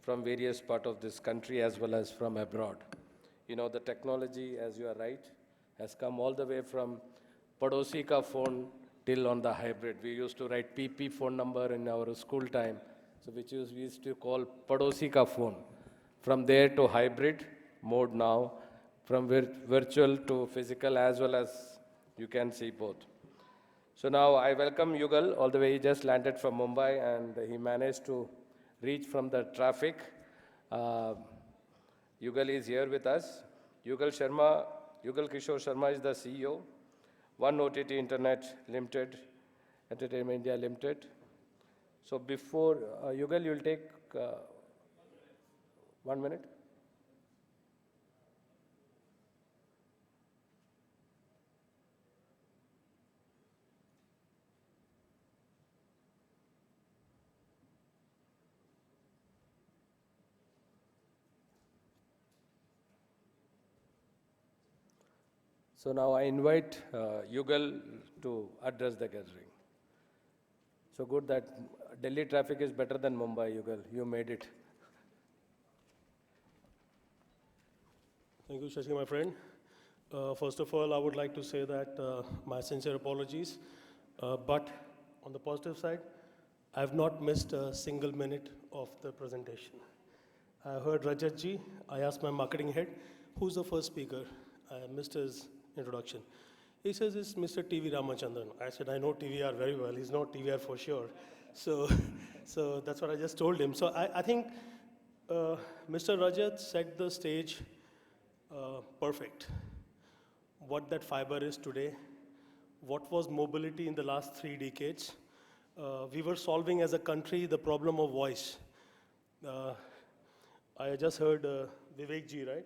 from various parts of this country as well as from abroad. You know, the technology, as you are right, has come all the way from Padosi ka phone till on the hybrid. We used to write PP phone number in our school time, so we used to call Padosi ka phone. From there to hybrid mode now, from virtual to physical, as well as you can see both. So now I welcome Yugal, all the way he just landed from Mumbai and he managed to reach from the traffic. Yugal is here with us. Yugal Kishore Sharma is the CEO, One OTT Internet Limited, Entertainment India Limited. So before, Yugal, you'll take 1 minute. So now I invite Yugal to address the gathering. So good that Delhi traffic is better than Mumbai, Yugal. You made it. Thank you, Shashi, my friend. First of all, I would like to say that my sincere apologies. But on the positive side, I have not missed a single minute of the presentation. I heard Rajat ji. I asked my marketing head, who's the first speaker? I missed his introduction. He says it's Mr. T.V. Ramachandran. I said, I know TVR very well. He's not TVR for sure. So that's what I just told him. So I think Mr. Rajat set the stage perfect. What that fiber is today, what was mobility in the last 3 decades. We were solving as a country the problem of voice. I just heard Vivek ji, right?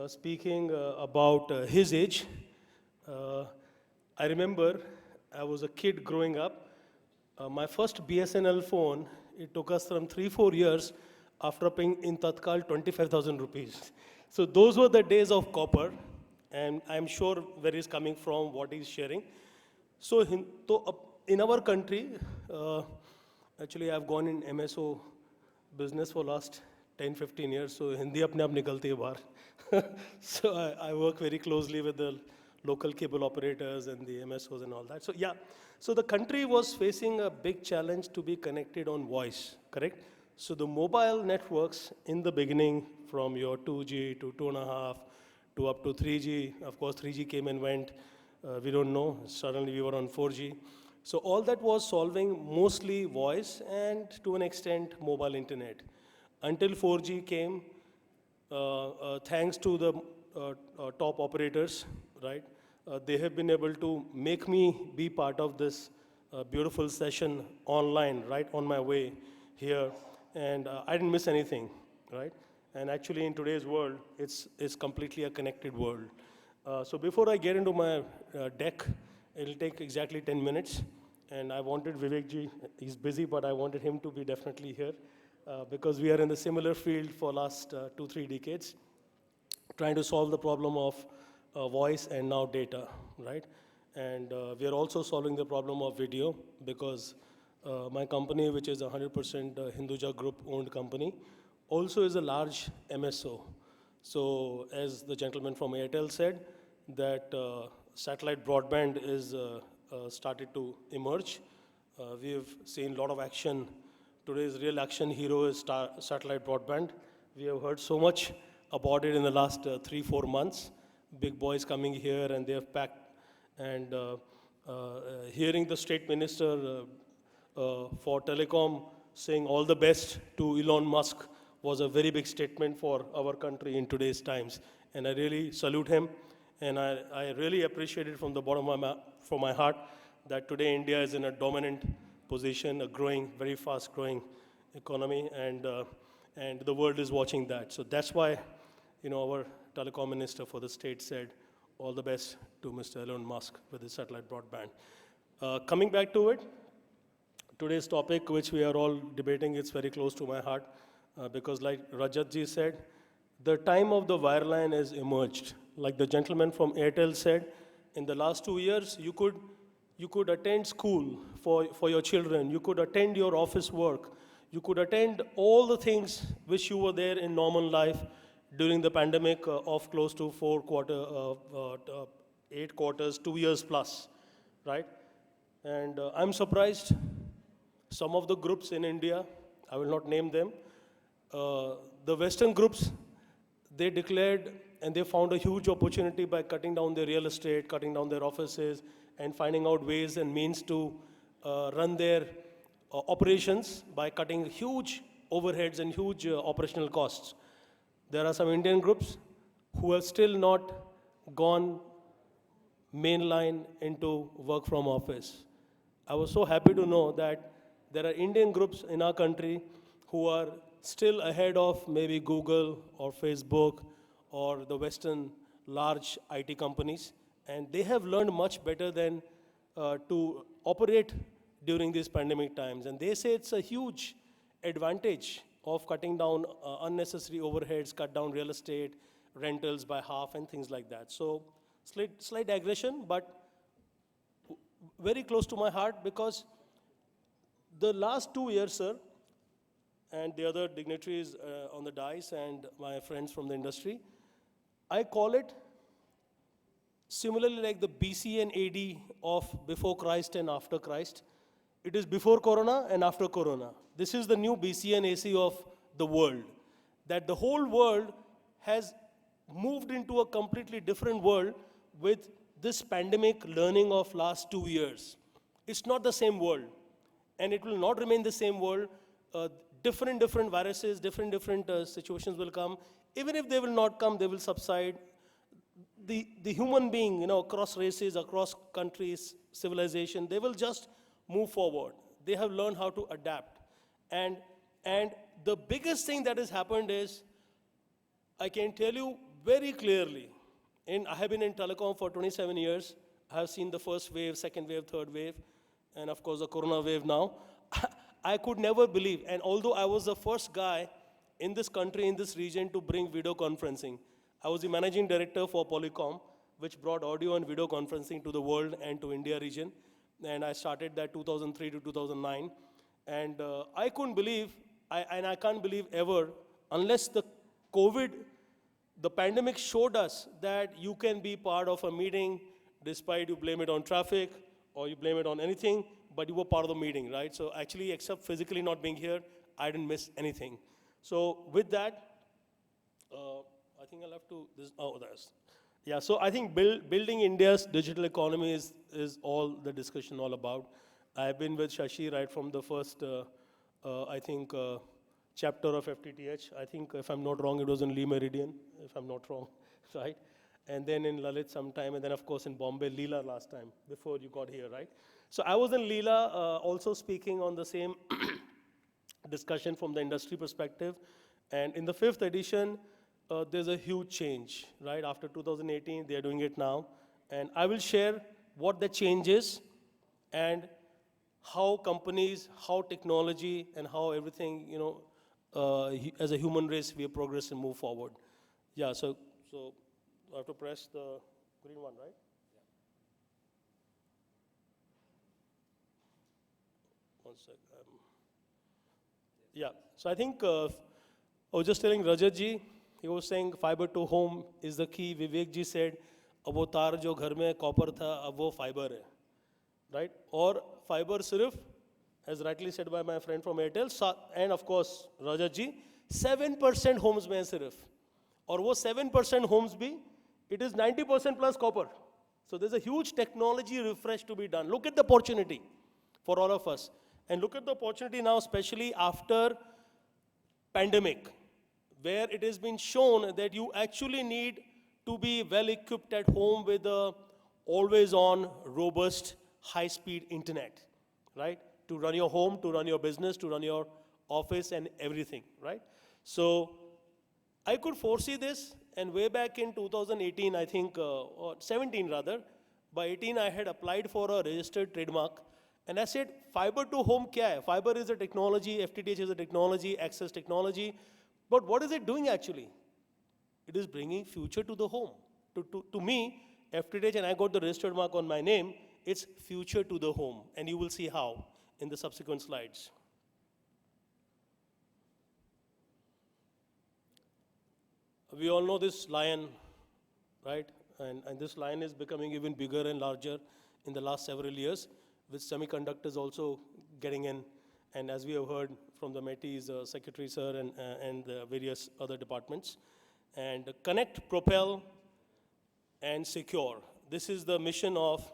Speaking about his age. I remember I was a kid growing up. My first BSNL phone, it took us from 3-4 years after paying in Tatkal 25,000 rupees. So those were the days of copper, and I'm sure where he's coming from, what he's sharing. So in our country, actually I've gone in MSO business for last 10-15 years, so Hindi apne aap nikalti hai bahar. So I work very closely with the local cable operators and the MSOs and all that. So yeah, so the country was facing a big challenge to be connected on voice, correct? So the mobile networks in the beginning, from your 2G to 2.5 to up to 3G, of course 3G came and went, we don't know, suddenly we were on 4G. So all that was solving mostly voice and to an extent mobile internet. Until 4G came, thanks to the top operators, right? They have been able to make me be part of this beautiful session online, right on my way here. And I didn't miss anything, right? And actually in today's world, it's completely a connected world. So before I get into my deck, it'll take exactly 10 minutes. And I wanted Vivek ji, he's busy, but I wanted him to be definitely here because we are in the similar field for last 2-3 decades, trying to solve the problem of voice and now data, right? And we are also solving the problem of video because my company, which is a 100% Hinduja Group owned company, also is a large MSO. So as the gentleman from Airtel said, that satellite broadband is started to emerge. We have seen a lot of action. Today's real action hero is satellite broadband. We have heard so much about it in the last 3-4 months. Big boys coming here and they have packed. And hearing the state minister for telecom saying all the best to Elon Musk was a very big statement for our country in today's times. And I really salute him. And I really appreciate it from the bottom of my heart that today India is in a dominant position, a growing, very fast growing economy, and the world is watching that. So that's why, our telecom minister for the state said, all the best to Mr. Elon Musk with his satellite broadband. Coming back to it, today's topic, which we are all debating, it's very close to my heart because like Rajat ji said, the time of the wireline has emerged. Like the gentleman from Airtel said, in the last 2 years, you could attend school for your children, you could attend your office work, you could attend all the things which you were there in normal life during the pandemic of close to 8 quarters, 2 years plus, right? And I'm surprised some of the groups in India, I will not name them, the Western groups, they declared and they found a huge opportunity by cutting down their real estate, cutting down their offices, and finding out ways and means to run their operations by cutting huge overheads and huge operational costs. There are some Indian groups who have still not gone mainline into work from office. I was so happy to know that there are Indian groups in our country who are still ahead of maybe Google or Facebook or the Western large IT companies, and they have learned much better than to operate during these pandemic times. And they say it's a huge advantage of cutting down unnecessary overheads, cut down real estate, rentals by half and things like that. So slight digression, but very close to my heart, because the last 2 years, sir, and the other dignitaries on the dais and my friends from the industry, I call it similarly like the BC and AD of before Christ and after Christ. It is before Corona and after Corona. This is the new BC and AC of the world. That the whole world has moved into a completely different world with this pandemic learning of last 2 years. It's not the same world, and it will not remain the same world. Different viruses, different situations will come. Even if they will not come, they will subside. The human being, across races, across countries, civilization, they will just move forward. They have learned how to adapt. And the biggest thing that has happened is, I can tell you very clearly, I have been in telecom for 27 years. I have seen the first wave, second wave, third wave, and of course the corona wave now. I could never believe, and although I was the first guy in this country, in this region, to bring video conferencing. I was the managing director for Polycom, which brought audio and video conferencing to the world and to India region. And I started that 2003 to 2009. And I couldn't believe, and I can't believe ever, unless the pandemic showed us that you can be part of a meeting despite you blame it on traffic or you blame it on anything, but you were part of the meeting, right? So actually, except physically not being here, I didn't miss anything. So with that, I think I'll have to, yeah, so I think building India's digital economy is all the discussion all about. I've been with Shashi right from the first, chapter of FTTH. I think, if I'm not wrong, it was in Lee Meridian, if I'm not wrong, right? And then in Lalit sometime, and then of course in Bombay, Leela last time, before you got here, right? So I was in Leela also speaking on the same discussion from the industry perspective. And in the 5th edition, there's a huge change, right? After 2018, they're doing it now. And I will share what the change is and how companies, how technology, and how everything, as a human race, we progress and move forward. Yeah, so I have to press the green one, right? Yeah. One sec. Yeah, so I think, I was just telling Rajat ji, he was saying fiber to home is the key. Vivek ji said, अब वो तार जो घर में copper था, अब वो fibre है, right? और फाइबर सिर्फ, as rightly said by my friend from Airtel, and of course Rajat ji, 7% homes में है सिर्फ, और वो 7% homes भी, it is 90% plus copper. So there's a huge technology refresh to be done. Look at the opportunity for all of us, and look at the opportunity now, especially after pandemic, where it has been shown that you actually need to be well equipped at home with a always on, robust, high speed internet, right? To run your home, to run your business, to run your office and everything, right? So I could foresee this, and way back in 2018, I think, or 17 rather, by 18 I had applied for a registered trademark, and I said, fiber to home kya hai? Fiber is a technology, FTTH is a technology, access technology, but what is it doing actually? It is bringing future to the home. To me, FTTH, and I got the registered mark on my name, it's future to the home, and you will see how in the subsequent slides. We all know this lion, right? And this lion is becoming even bigger and larger in the last several years, with semiconductors also getting in. And as we have heard from the METI's secretary, sir, and the various other departments. And connect, propel, and secure. This is the mission of,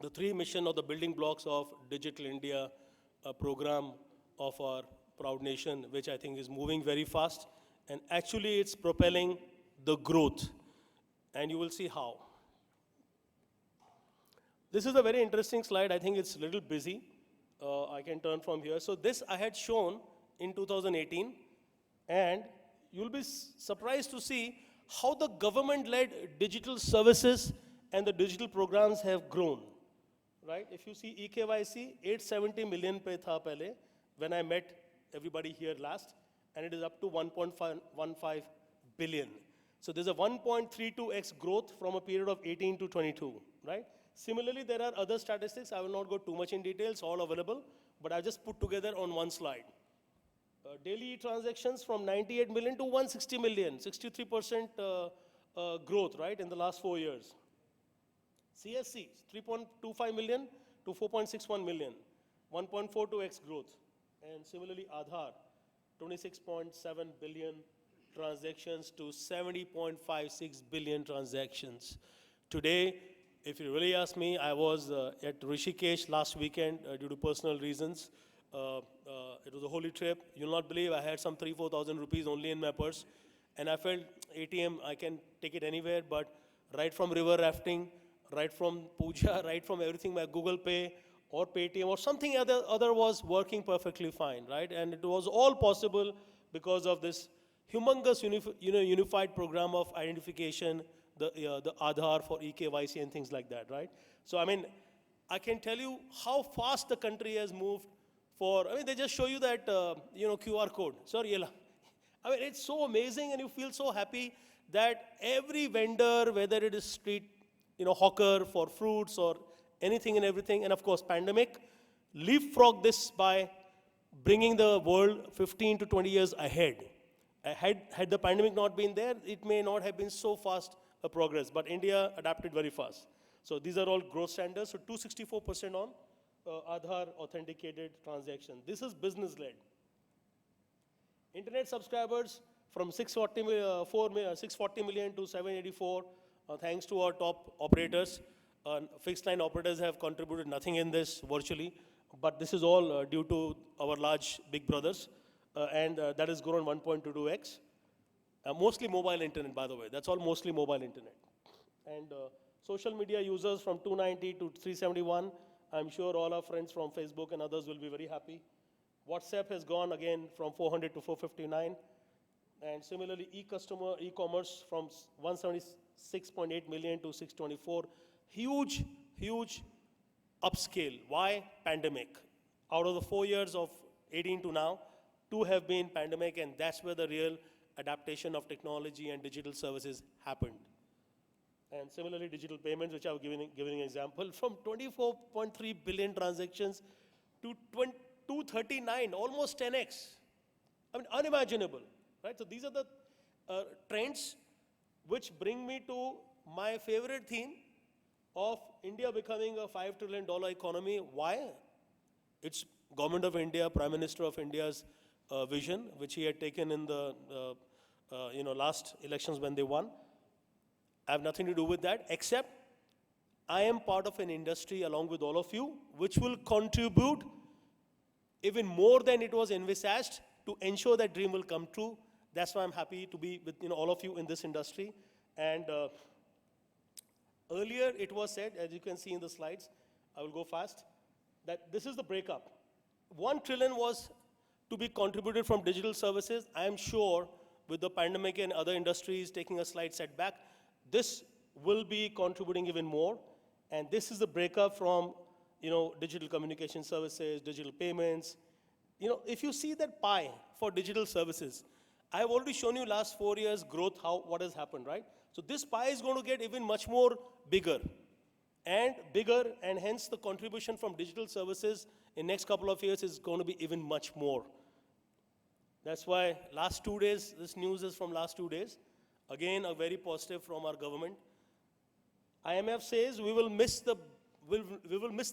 the three mission of the building blocks of Digital India program of our proud nation, which I think is moving very fast. And actually it's propelling the growth. And you will see how. This is a very interesting slide. I think it's a little busy. I can turn from here. So this I had shown in 2018. And you'll be surprised to see how the government-led digital services and the digital programs have grown, right? If you see eKYC, 870 million pe tha pehle, when I met everybody here last, and it is up to 1.15 billion. So there's a 1.32x growth from a period of 18 to 22, right? Similarly, there are other statistics. I will not go too much in details, all available, but I just put together on one slide. Daily transactions from 98 million to 160 million, 63% growth, right, in the last 4 years. CSC, 3.25 million to 4.61 million, 1.42x growth. And similarly, Aadhaar, 26.7 billion transactions to 70.56 billion transactions. Today, if you really ask me, I was at Rishikesh last weekend due to personal reasons. It was a holy trip. You'll not believe I had some 3,000-4,000 rupees only in my purse. And I felt ATM, I can take it anywhere, but right from river rafting, right from puja, right from everything, my Google Pay or Paytm or something other was working perfectly fine, right? And it was all possible because of this humongous unified program of identification, the Aadhaar for eKYC and things like that, right? So I mean, I can tell you how fast the country has moved. I mean, they just show you that, QR code. Sorry, Yela. I mean, it's so amazing and you feel so happy that every vendor, whether it is street, hawker for fruits or anything and everything, and of course, pandemic, leapfrog this by bringing the world 15 to 20 years ahead. Had the pandemic not been there, it may not have been so fast a progress, but India adapted very fast. So these are all growth standards, so 264% on Aadhaar authenticated transaction. This is business-led. Internet subscribers from 640 million to 784, thanks to our top operators. Fixed line operators have contributed nothing in this virtually, but this is all due to our large big brothers, and that has grown 1.22x. Mostly mobile internet, by the way. That's all mostly mobile internet. And social media users from 290 to 371. I'm sure all our friends from Facebook and others will be very happy. WhatsApp has gone again from 400 to 459. And similarly, e-commerce from 176.8 million to 624. Huge, huge upscale. Why? Pandemic. Out of the 4 years of 18 to now, 2 have been pandemic, and that's where the real adaptation of technology and digital services happened. And similarly, digital payments, which I was giving an example, from 24.3 billion transactions to 239, almost 10x. I mean, unimaginable, right? So these are the trends which bring me to my favorite theme of India becoming a $5 trillion economy. Why? It's Government of India, Prime Minister of India's vision, which he had taken in the last elections when they won. I have nothing to do with that, except I am part of an industry along with all of you, which will contribute even more than it was envisaged to ensure that dream will come true. That's why I'm happy to be with all of you in this industry. And earlier it was said, as you can see in the slides, I will go fast, that this is the breakup. 1 trillion was to be contributed from digital services. I am sure with the pandemic and other industries taking a slight setback, this will be contributing even more. And this is the breakup from digital communication services, digital payments. If you see that pie for digital services, I have already shown you last 4 years growth, what has happened, right? So this pie is going to get even much more bigger, and hence the contribution from digital services in next couple of years is going to be even much more. That's why last 2 days, this news is from last 2 days. Again, a very positive from our government. IMF says we will miss the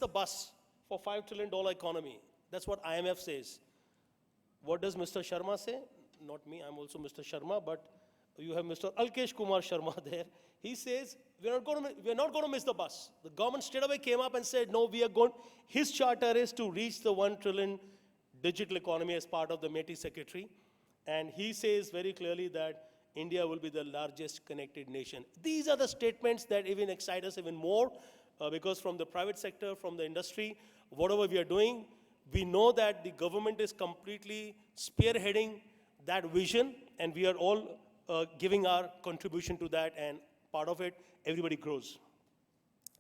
bus for $5 trillion economy. That's what IMF says. What does Mr. Sharma say? Not me, I'm also Mr. Sharma, but you have Mr. Alkesh Kumar Sharma there. He says, we're not going to miss the bus. The government straight away came up and said, no, we are going, his charter is to reach the 1 trillion digital economy as part of the METI secretary. And he says very clearly that India will be the largest connected nation. These are the statements that even excite us even more, because from the private sector, from the industry, whatever we are doing, we know that the government is completely spearheading that vision, and we are all giving our contribution to that, and part of it, everybody grows.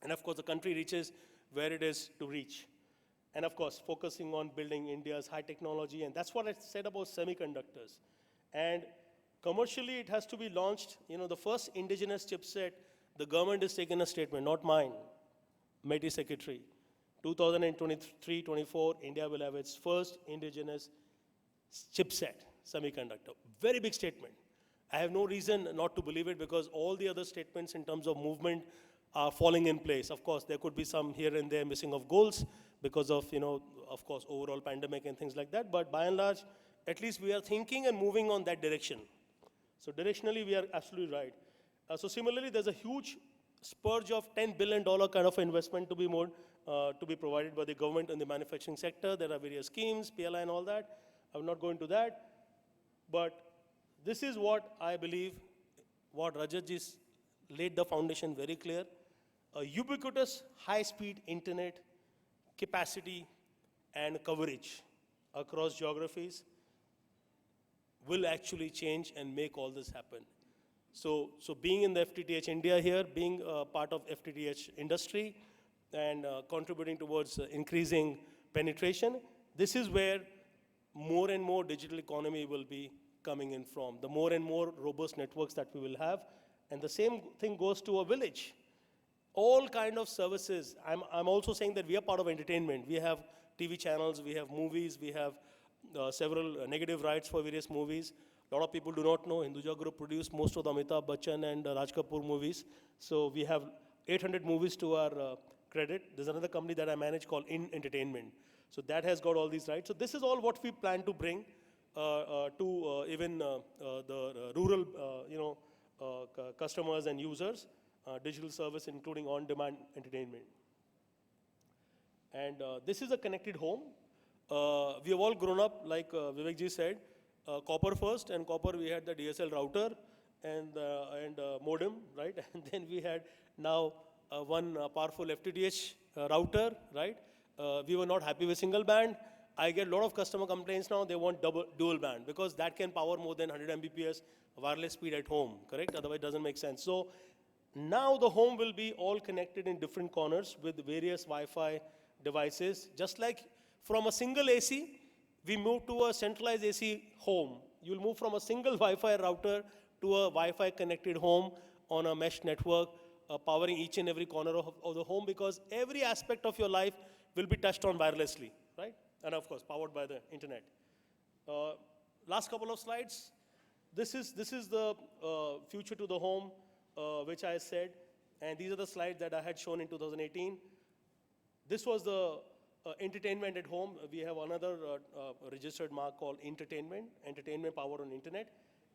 And of course, the country reaches where it is to reach. And of course, focusing on building India's high technology, and that's what I said about semiconductors. And commercially, it has to be launched. You know, the first indigenous chipset, the government has taken a statement, not mine, METI secretary. 2023-24, India will have its first indigenous chipset, semiconductor. Very big statement. I have no reason not to believe it, because all the other statements in terms of movement are falling in place. Of course, there could be some here and there missing of goals because of, you know, of course, overall pandemic and things like that. But by and large, at least we are thinking and moving on that direction. So directionally, we are absolutely right. So similarly, there's a huge spurge of $10 billion kind of investment to be more, to be provided by the government in the manufacturing sector. There are various schemes, PLI and all that. I will not go into that. But this is what I believe, what Rajatji's laid the foundation very clear. A ubiquitous high-speed internet capacity and coverage across geographies will actually change and make all this happen. So being in the FTTH India here, being part of FTTH industry, and contributing towards increasing penetration, this is where more and more digital economy will be coming in from, the more and more robust networks that we will have. And the same thing goes to a village. All kind of services. I'm also saying that we are part of entertainment. We have TV channels, we have movies, we have several negative rights for various movies. A lot of people do not know Hinduja Group produced most of the Amitabh Bachchan and Raj Kapoor movies. So we have 800 movies to our credit. There's another company that I manage called In Entertainment. So that has got all these rights. So this is all what we plan to bring to even the rural, customers and users, digital service including on-demand entertainment. And this is a connected home. We have all grown up, like Vivek ji said, copper first, and copper we had the DSL router and modem, right? And then we had now one powerful FTTH router, right? We were not happy with single band. I get a lot of customer complaints now, they want dual band, because that can power more than 100 Mbps wireless speed at home, correct? Otherwise it doesn't make sense. So now the home will be all connected in different corners with various Wi-Fi devices. Just like from a single AC, we move to a centralized AC home. You'll move from a single Wi-Fi router to a Wi-Fi connected home on a mesh network, powering each and every corner of the home, because every aspect of your life will be touched on wirelessly, right? And of course, powered by the internet. Last couple of slides. This is the future to the home, which I said, and these are the slides that I had shown in 2018. This was the entertainment at home. We have another registered mark called entertainment powered on internet.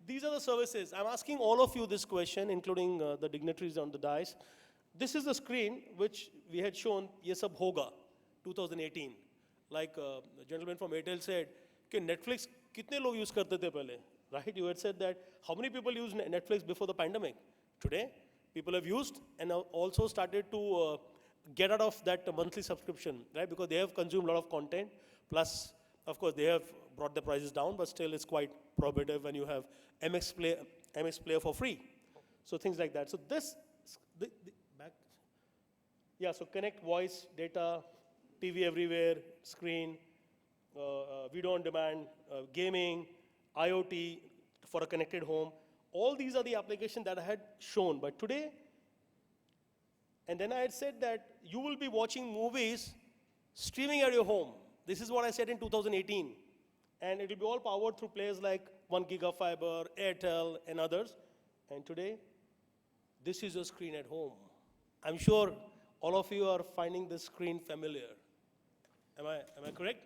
These are the services. I'm asking all of you this question, including the dignitaries on the dais. This is the screen which we had shown, Ye Sab Hoga, 2018. Like the gentleman from Airtel said, कि Netflix कितने लोग use करते थे पहले, right? You had said that how many people used Netflix before the pandemic? Today, people have used and also started to get out of that monthly subscription, right? Because they have consumed a lot of content. Plus, of course, they have brought the prices down, but still it's quite prohibitive when you have MX Player for free. So things like that. So this, back. Yeah, so connect voice, data, TV everywhere, screen, video on demand, gaming, IoT for a connected home. All these are the applications that I had shown. But today, and then I had said that you will be watching movies streaming at your home. This is what I said in 2018. And it will be all powered through players like 1 Giga Fiber, Airtel, and others. And today, this is a screen at home. I'm sure all of you are finding this screen familiar. Am I correct?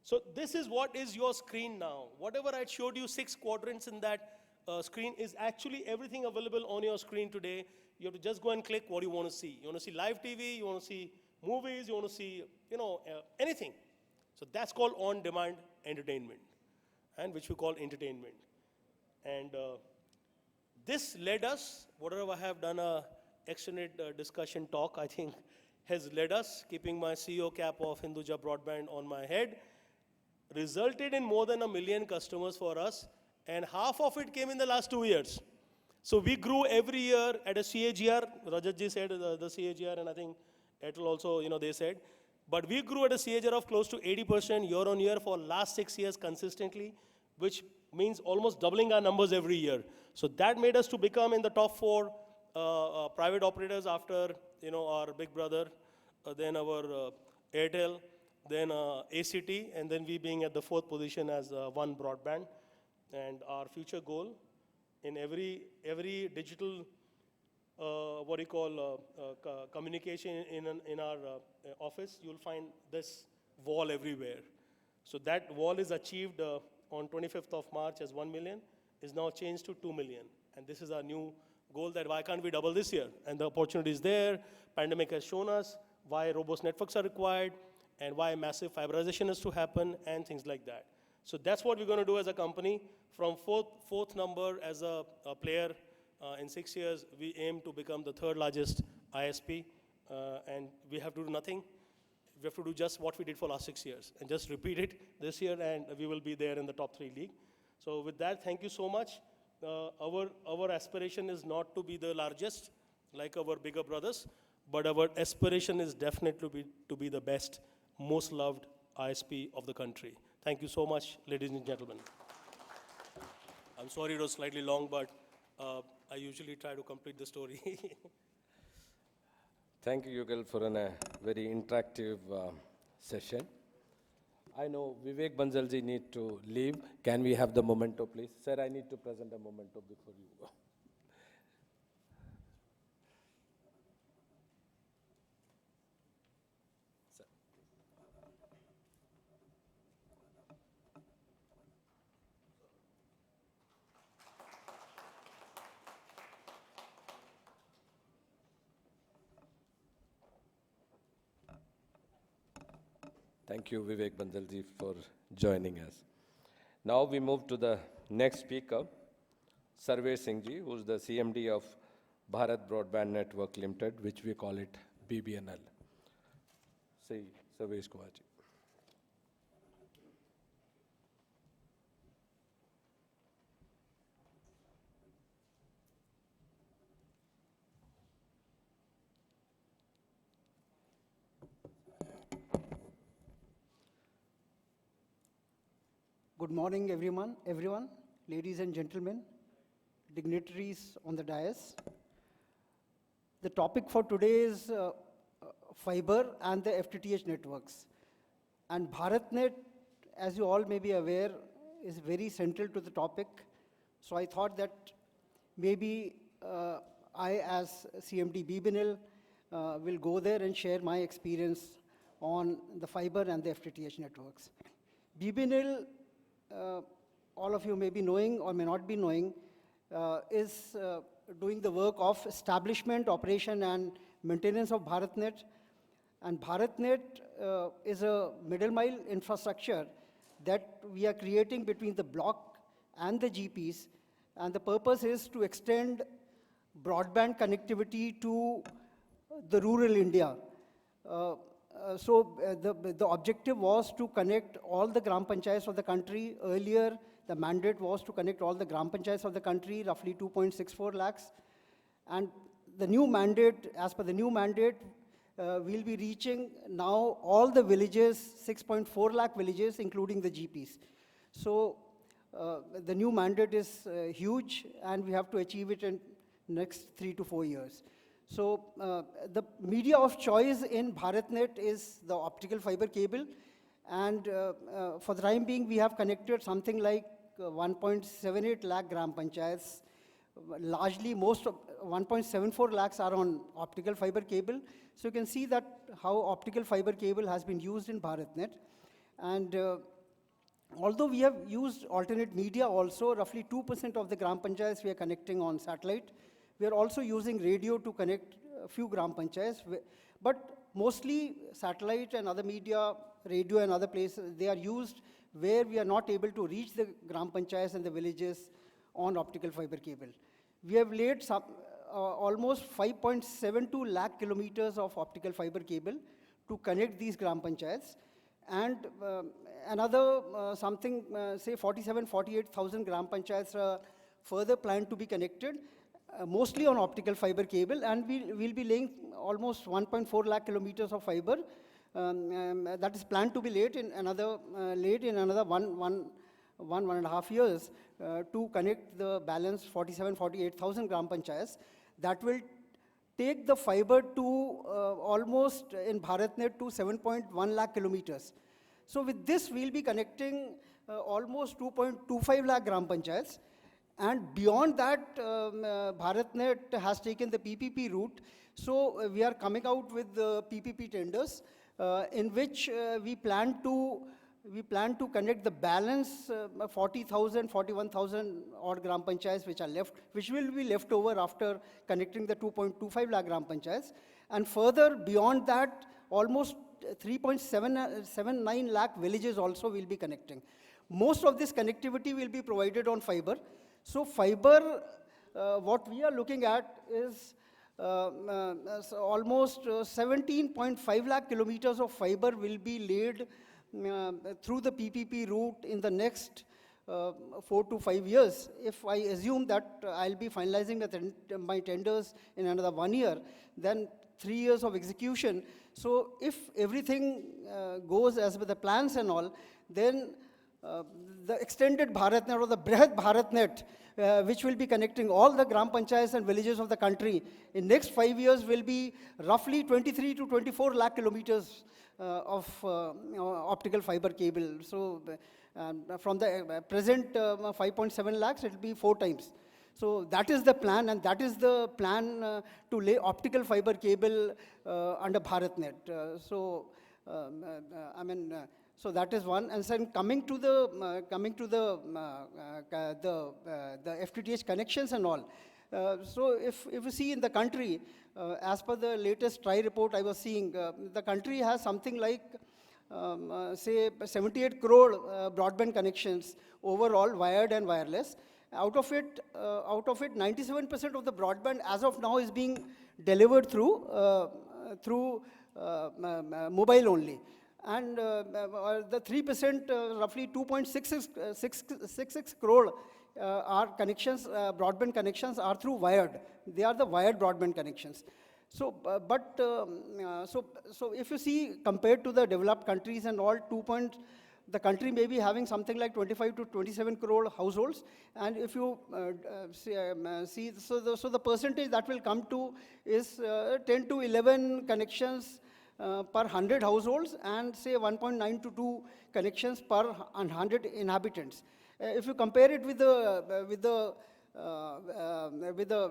So this is what is your screen now. Whatever I showed you 6 quadrants in that screen is actually everything available on your screen today. You have to just go and click what you want to see. You want to see live TV, you want to see movies, you want to see, anything. So that's called on-demand entertainment, and which we call entertainment. And this led us, whatever I have done a extended discussion talk, I think, has led us, keeping my CEO cap of Hinduja Broadband on my head, resulted in more than 1 million customers for us, and half of it came in the last 2 years. So we grew every year at a CAGR, Rajat ji said the CAGR, and I think Airtel also, they said. But we grew at a CAGR of close to 80% year on year for last 6 years consistently, which means almost doubling our numbers every year. So that made us to become in the top 4 private operators after, our big brother, then our Airtel, then ACT, and then we being at the 4th position as One Broadband. And our future goal in every digital, communication in our office, you'll find this wall everywhere. So that wall is achieved on 25th of March as 1 million, is now changed to 2 million. And this is our new goal, that why can't we double this year? And the opportunity is there. Pandemic has shown us why robust networks are required and why massive fiberization is to happen and things like that. So that's what we're going to do as a company. From fourth number as a player in 6 years, we aim to become the 3rd largest ISP, and we have to do nothing. We have to do just what we did for last 6 years and just repeat it this year, and we will be there in the top 3 league. So with that, thank you so much. Our aspiration is not to be the largest like our bigger brothers, but our aspiration is definitely to be the best, most loved ISP of the country. Thank you so much, ladies and gentlemen. I'm sorry it was slightly long, but I usually try to complete the story. Thank you, Yugal, for a very interactive session. I know Vivek Bansalji need to leave. Can we have the memento, please? Sir, I need to present a memento before you go. Sir. Thank you, Vivek Bansalji, for joining us. Now we move to the next speaker, Sarvesh Singh ji, who is the CMD of Bharat Broadband Network Limited, which we call it BBNL. Say, Sarvesh Kumar ji. Good morning, everyone, ladies and gentlemen, dignitaries on the dais. The topic for today is fiber and the FTTH networks. And BharatNet, as you all may be aware, is very central to the topic. So I thought that maybe I, as CMD BBNL, will go there and share my experience on the fiber and the FTTH networks. BBNL, all of you may be knowing or may not be knowing, is doing the work of establishment, operation, and maintenance of BharatNet. And BharatNet is a middle mile infrastructure that we are creating between the block and the GPs. And the purpose is to extend broadband connectivity to the rural India. The objective was to connect all the Gram Panchayats of the country. Earlier, the mandate was to connect all the Gram Panchayats of the country, roughly 2.64 lakhs. And the new mandate, as per the new mandate, we'll be reaching now all the villages, 6.4 lakh villages, including the GPs. So the new mandate is huge, and we have to achieve it in next 3 to 4 years. So the media of choice in BharatNet is the optical fiber cable. And for the time being, we have connected something like 1.78 lakh Gram Panchayats. Largely, most of 1.74 lakhs are on optical fiber cable. So you can see that how optical fiber cable has been used in BharatNet. And Although we have used alternate media also, roughly 2% of the gram panchayats we are connecting on satellite. We are also using radio to connect a few gram panchayats, but mostly satellite and other media, radio and other places, they are used where we are not able to reach the gram panchayats and the villages on optical fiber cable. We have laid some, almost 5.72 lakh kilometers of optical fiber cable to connect these gram panchayats, and another say 48,000 gram panchayats are further planned to be connected, mostly on optical fiber cable, and we'll be laying almost 1.4 lakh kilometers of fiber that is planned to be laid in another one and a half years to connect the balance 48,000 gram panchayats. That will take the fiber to almost in BharatNet to 7.1 lakh kilometers. So with this, we'll be connecting almost 2.25 lakh gram panchayats. And beyond that, BharatNet has taken the PPP route. So we are coming out with the PPP tenders in which we plan to connect the balance 40,000, 41,000 odd gram panchayats which are left, which will be left over after connecting the 2.25 lakh gram panchayats. And further beyond that, almost 3.79 lakh villages also will be connecting. Most of this connectivity will be provided on fiber. So fiber, what we are looking at is almost 17.5 lakh kilometers of fiber will be laid through the PPP route in the next 4 to 5 years. If I assume that I'll be finalizing my tenders in another 1 year, then 3 years of execution. So if everything goes as per the plans and all, then the extended BharatNet or the Brihat BharatNet, which will be connecting all the gram panchayats and villages of the country, in next 5 years will be roughly 23 to 24 lakh kilometers of optical fiber cable. So from the present 5.7 lakhs, it will be 4 times. So that is the plan, and that is the plan to lay optical fiber cable under BharatNet. So that is one. And then coming to the FTTH connections and all. So if you see in the country, as per the latest TRI report I was seeing, the country has something like say 78 crore broadband connections overall, wired and wireless. Out of it, 97% of the broadband as of now is being delivered through mobile only. And the 3%, roughly 2.66 crore are connections, broadband connections are through wired. They are the wired broadband connections. So, so if you see, compared to the developed countries and all, the country may be having something like 25 to 27 crore households. And if you see, so the percentage that will come to is 10 to 11 connections per 100 households, and say 1.9 to 2 connections per 100 inhabitants. If you compare it with the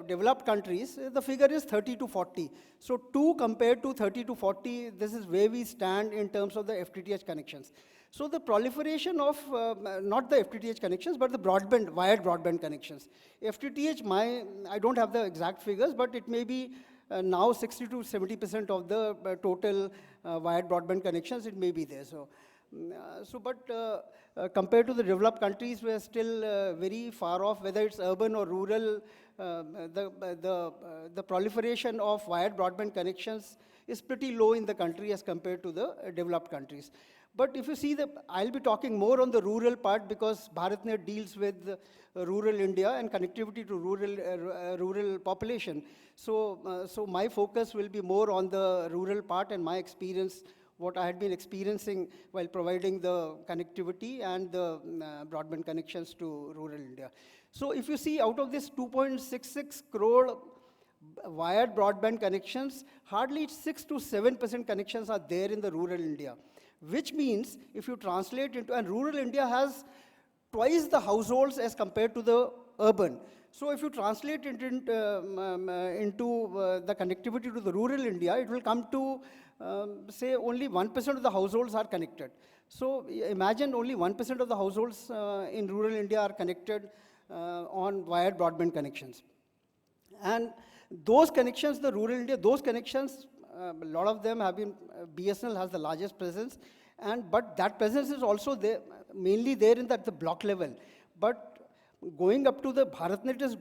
developed countries, the figure is 30 to 40. So 2 compared to 30 to 40, this is where we stand in terms of the FTTH connections. So the proliferation of, not the FTTH connections, but the broadband, wired broadband connections. FTTH, I don't have the exact figures, but it may be now 60 to 70% of the total wired broadband connections, it may be there. But compared to the developed countries, we are still very far off, whether it's urban or rural. The proliferation of wired broadband connections is pretty low in the country as compared to the developed countries. But if you see, I'll be talking more on the rural part, because BharatNet deals with rural India and connectivity to rural population. So my focus will be more on the rural part and my experience, what I had been experiencing while providing the connectivity and the broadband connections to rural India. So if you see, out of this 2.66 crore wired broadband connections, hardly 6 to 7% connections are there in the rural India, which means if you translate into, and rural India has twice the households as compared to the urban. So if you translate it into the connectivity to the rural India, it will come to say only 1% of the households are connected. So imagine only 1% of the households in rural India are connected on wired broadband connections. And those connections, the rural India, those connections, a lot of them have been, BSNL has the largest presence, but that presence is also there, mainly there in the block level. But going up to the BharatNet is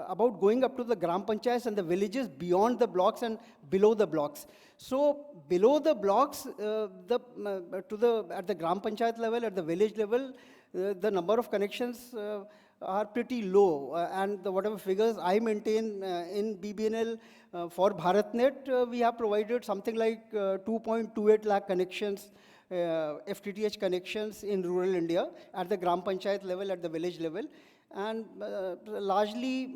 about going up to the Gram Panchayats and the villages beyond the blocks and below the blocks. So below the blocks, at the Gram Panchayat level, at the village level, the number of connections are pretty low. And whatever figures I maintain in BBNL for BharatNet, we have provided something like 2.28 lakh connections, FTTH connections in rural India at the Gram Panchayat level, at the village level. And largely,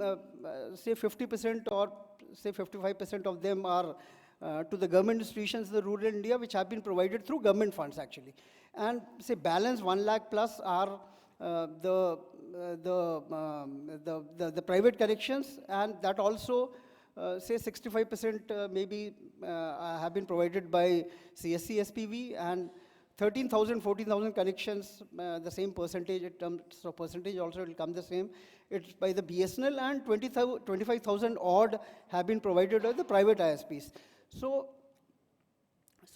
say 50% or say 55% of them are to the government institutions in the rural India, which have been provided through government funds actually. And say balance 1 lakh plus are the private connections, and that also say 65% maybe have been provided by CSC SPV, and 13,000, 14,000 connections, the same percentage, in terms of percentage also it will come the same. It's by the BSNL, and 25,000 odd have been provided by the private ISPs. So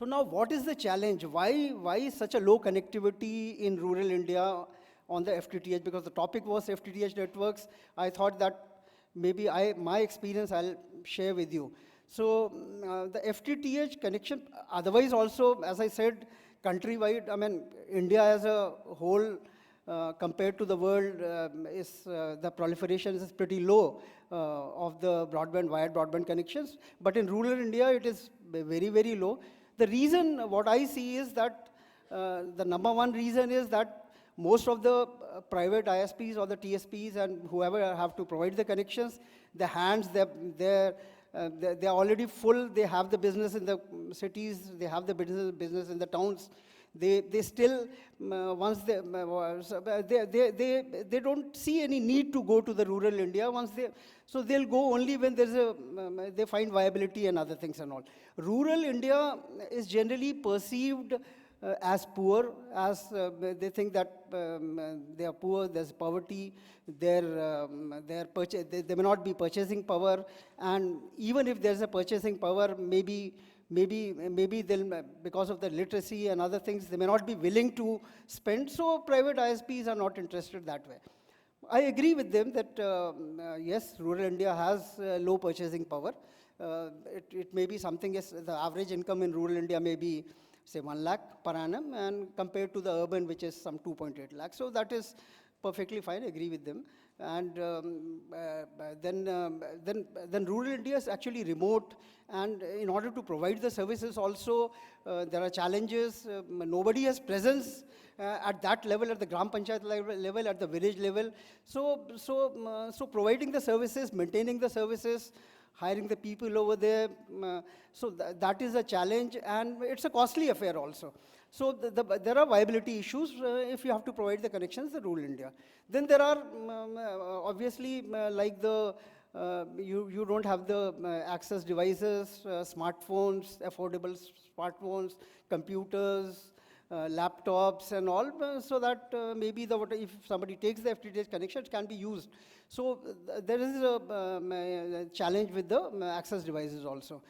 now what is the challenge? Why such a low connectivity in rural India on the FTTH? Because the topic was FTTH networks. I thought that maybe my experience I'll share with you. So the FTTH connection, otherwise also, as I said, countrywide, I mean, India as a whole, compared to the world, the proliferation is pretty low of the wired broadband connections. But in rural India, it is very, very low. The reason, what I see is that, the number one reason is that most of the private ISPs or the TSPs and whoever have to provide the connections, the hands, they're already full. They have the business in the cities, they have the business in the towns. They still, once they don't see any need to go to the rural India. So they'll go only when they find viability and other things and all. Rural India is generally perceived as poor, as they think that they are poor, there's poverty, they may not be purchasing power, and even if there's a purchasing power, maybe they'll, because of the literacy and other things, they may not be willing to spend, so private ISPs are not interested that way. I agree with them that, yes, rural India has low purchasing power. It may be something, yes, the average income in rural India may be, say, 1 lakh per annum, and compared to the urban, which is some 2.8 lakhs. So that is perfectly fine, I agree with them. And then rural India is actually remote, and in order to provide the services also, there are challenges. Nobody has presence at that level, at the Gram Panchayat level, at the village level. So providing the services, maintaining the services, hiring the people over there, so that is a challenge, and it's a costly affair also. So there are viability issues if you have to provide the connections in rural India. Then there are obviously like you don't have the access devices, smartphones, affordable smartphones, computers, laptops and all, so that maybe if somebody takes the FTTH connection, it can be used. So there is a challenge with the access devices also.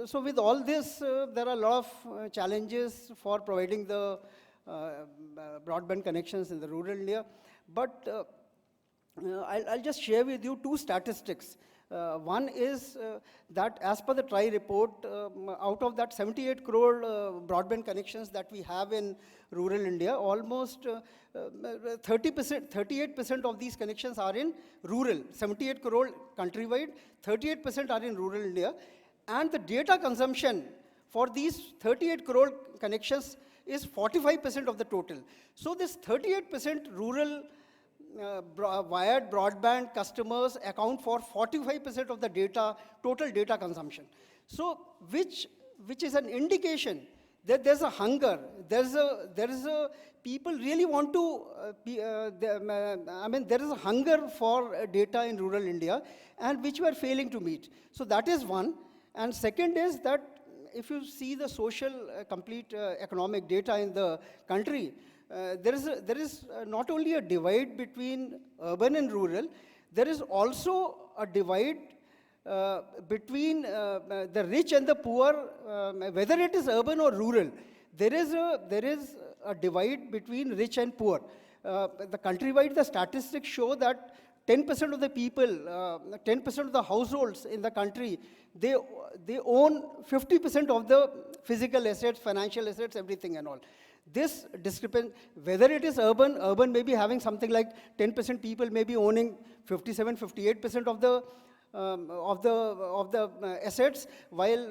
So with all this, there are a lot of challenges for providing the broadband connections in the rural India. But I'll just share with you two statistics. One is that as per the TRI report, out of that 78 crore broadband connections that we have in rural India, almost 38% of these connections are in rural. 78 crore countrywide, 38% are in rural India. And the data consumption for these 38 crore connections is 45% of the total. So this 38% rural wired broadband customers account for 45% of the total data consumption. So which is an indication that there's a hunger, there is a people really want to, there is a hunger for data in rural India, and which we are failing to meet. So that is one. And second is that if you see the social complete economic data in the country, there is not only a divide between urban and rural, there is also a divide between the rich and the poor, whether it is urban or rural. There is a divide between rich and poor. The countrywide, the statistics show that 10% of the people, 10% of the households in the country, they own 50% of the physical assets, financial assets, everything and all. This discrepancy, whether it is urban may be having something like 10% people may be owning 57, 58% of the assets, while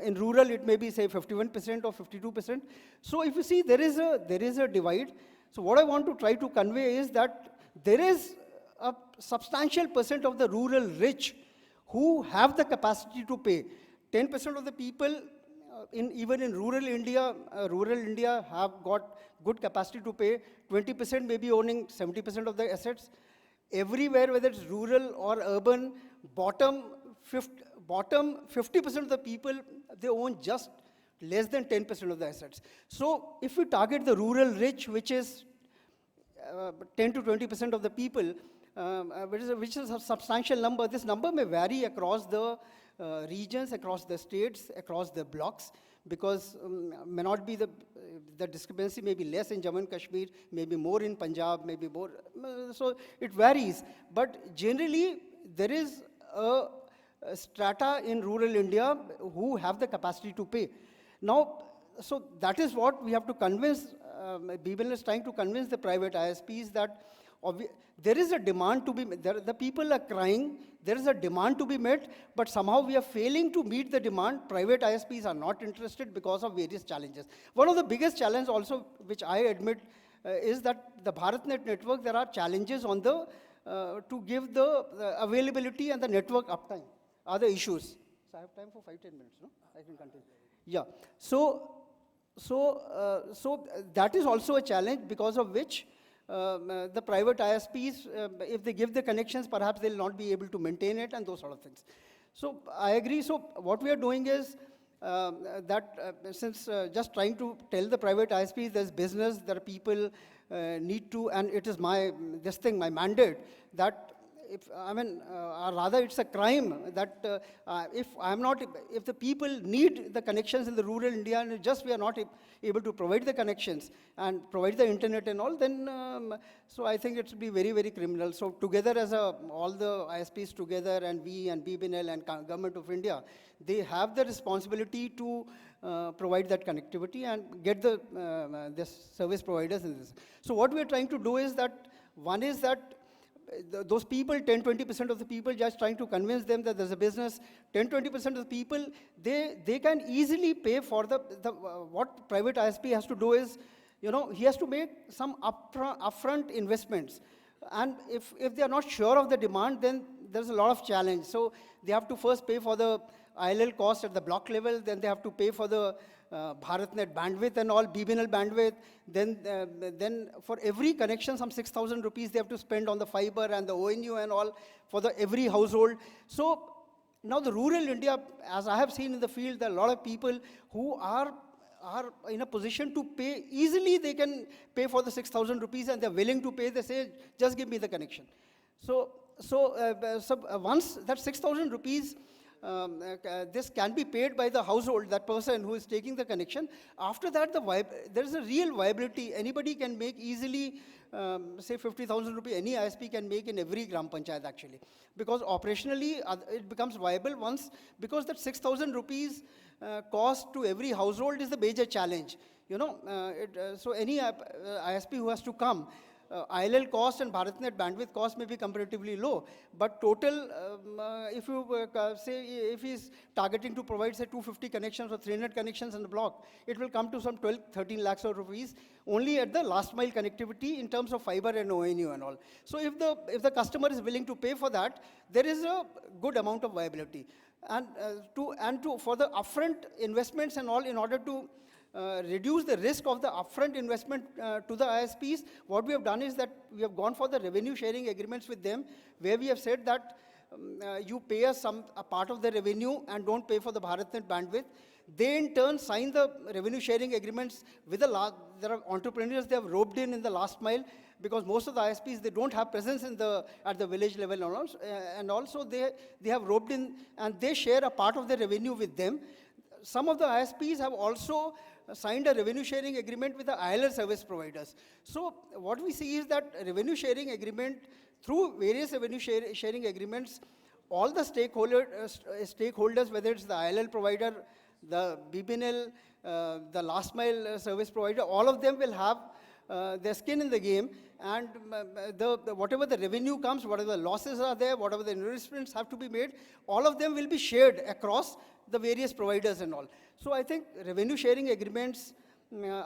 in rural it may be say 51% or 52%. So if you see there is a divide. So what I want to try to convey is that there is a substantial percent of the rural rich who have the capacity to pay. 10% of the people even in rural India have got good capacity to pay. 20% may be owning 70% of the assets. Everywhere, whether it's rural or urban, bottom 50% of the people, they own just less than 10% of the assets. So if we target the rural rich, which is 10 to 20% of the people, which is a substantial number, this number may vary across the regions, across the states, across the blocks, because may not be the discrepancy may be less in Jammu and Kashmir, maybe more in Punjab, maybe more, so it varies. But generally, there is a strata in rural India who have the capacity to pay. Now, so that is what we have to convince, BBL is trying to convince the private ISPs that there is a demand to be met. The people are crying, there is a demand to be met, but somehow we are failing to meet the demand. Private ISPs are not interested because of various challenges. One of the biggest challenges also, which I admit, is that the BharatNet network, there are challenges on the, to give the availability and the network uptime, other issues. So I have time for 5-10 minutes, no? I can continue. Yeah, so that is also a challenge, because of which the private ISPs, if they give the connections, perhaps they'll not be able to maintain it and those sort of things. So I agree. So what we are doing is since just trying to tell the private ISPs there's business, there are people need to, and it is my mandate that rather it's a crime that if the people need the connections in the rural India and just we are not able to provide the connections and provide the internet and all, then so I think it should be very, very criminal. So together as all the ISPs together, and we and BBNL and Government of India, they have the responsibility to provide that connectivity and get the service providers in this. So what we are trying to do is that, one is that those people, 10-20% of the people, just trying to convince them that there's a business. 10-20% of the people, they can easily pay for what private ISP has to do is, he has to make some upfront investments. And if they are not sure of the demand, then there's a lot of challenge. So they have to first pay for the ILL cost at the block level, then they have to pay for the BharatNet bandwidth and all, BBNL bandwidth, then for every connection, some 6,000 rupees they have to spend on the fiber and the ONU and all for every household. So now the rural India, as I have seen in the field, there are a lot of people who are in a position to pay, easily they can pay for the 6,000 rupees and they're willing to pay, they say, just give me the connection. So once that 6,000 rupees, this can be paid by the household, that person who is taking the connection. After that, there is a real viability. Anybody can make easily, say 50,000 rupees, any ISP can make in every Gram Panchayat actually. Because operationally, it becomes viable once, because that 6,000 rupees cost to every household is the major challenge. So any ISP who has to come, ILL cost and BharatNet bandwidth cost may be comparatively low, but total, if you say, if he's targeting to provide, say, 250 connections or 300 connections in the block, it will come to some 12-13 lakhs of rupees only at the last mile connectivity in terms of fiber and ONU and all. So if the customer is willing to pay for that, there is a good amount of viability. And for the upfront investments and all, in order to reduce the risk of the upfront investment to the ISPs, what we have done is that we have gone for the revenue sharing agreements with them, where we have said that you pay us a part of the revenue and don't pay for the BharatNet bandwidth. They in turn sign the revenue sharing agreements with there are entrepreneurs they have roped in the last mile, because most of the ISPs, they don't have presence at the village level and also they have roped in and they share a part of the revenue with them. Some of the ISPs have also signed a revenue sharing agreement with the ILR service providers. So what we see is that revenue sharing agreement, through various revenue sharing agreements, all the stakeholders, whether it's the ILL provider, the BPNL, the last mile service provider, all of them will have their skin in the game, and whatever the revenue comes, whatever the losses are there, whatever the investments have to be made, all of them will be shared across the various providers and all. So I think revenue sharing agreements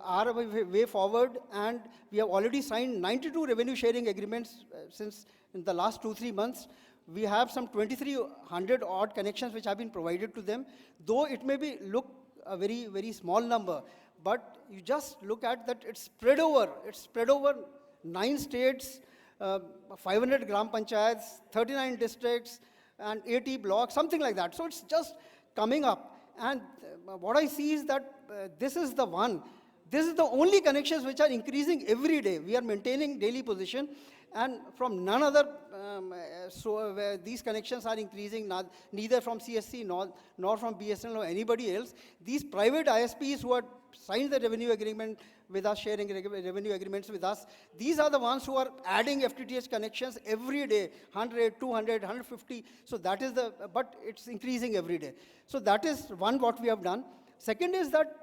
are a way forward, and we have already signed 92 revenue sharing agreements since in the last 2-3 months. We have some 2,300 odd connections which have been provided to them, though it may look a very, very small number, but you just look at that, it's spread over 9 states, 500 gram panchayats, 39 districts, and 80 blocks, something like that. So it's just coming up. And what I see is that this is the only connections which are increasing every day. We are maintaining daily position, and from none other, where these connections are increasing, neither from CSC nor from BSNL or anybody else. These private ISPs who are signed the revenue agreement with us, sharing revenue agreements with us, these are the ones who are adding FTTH connections every day, 100, 200, 150. So that is but it's increasing every day. So that is one what we have done. Second is that,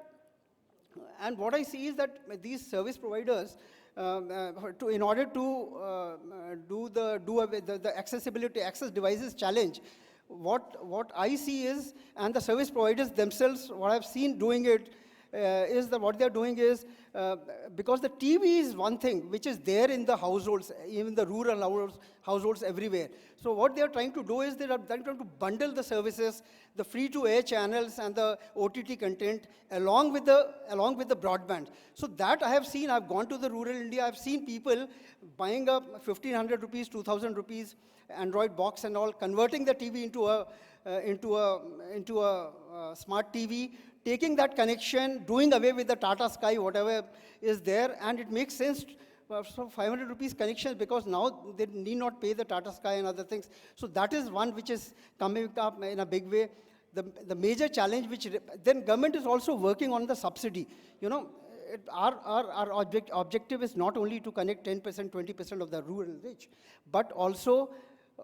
and what I see is that these service providers, in order to do the access devices challenge, what I see is, and the service providers themselves, what I've seen doing it, is that what they're doing is, because the TV is one thing which is there in the households, even the rural households everywhere. So what they're trying to do is they're trying to bundle the services, the free-to-air channels and the OTT content along with the broadband. So that I have seen. I've gone to the rural India. I've seen people buying up 1,500 rupees, 2,000 rupees Android box and all, converting the TV into a smart TV, taking that connection, doing away with the Tata Sky, whatever is there, and it makes sense. So 500 rupees connections, because now they need not pay the Tata Sky and other things. So that is one which is coming up in a big way. The major challenge, then government is also working on the subsidy. You know, our objective is not only to connect 10%, 20% of the rural reach, but also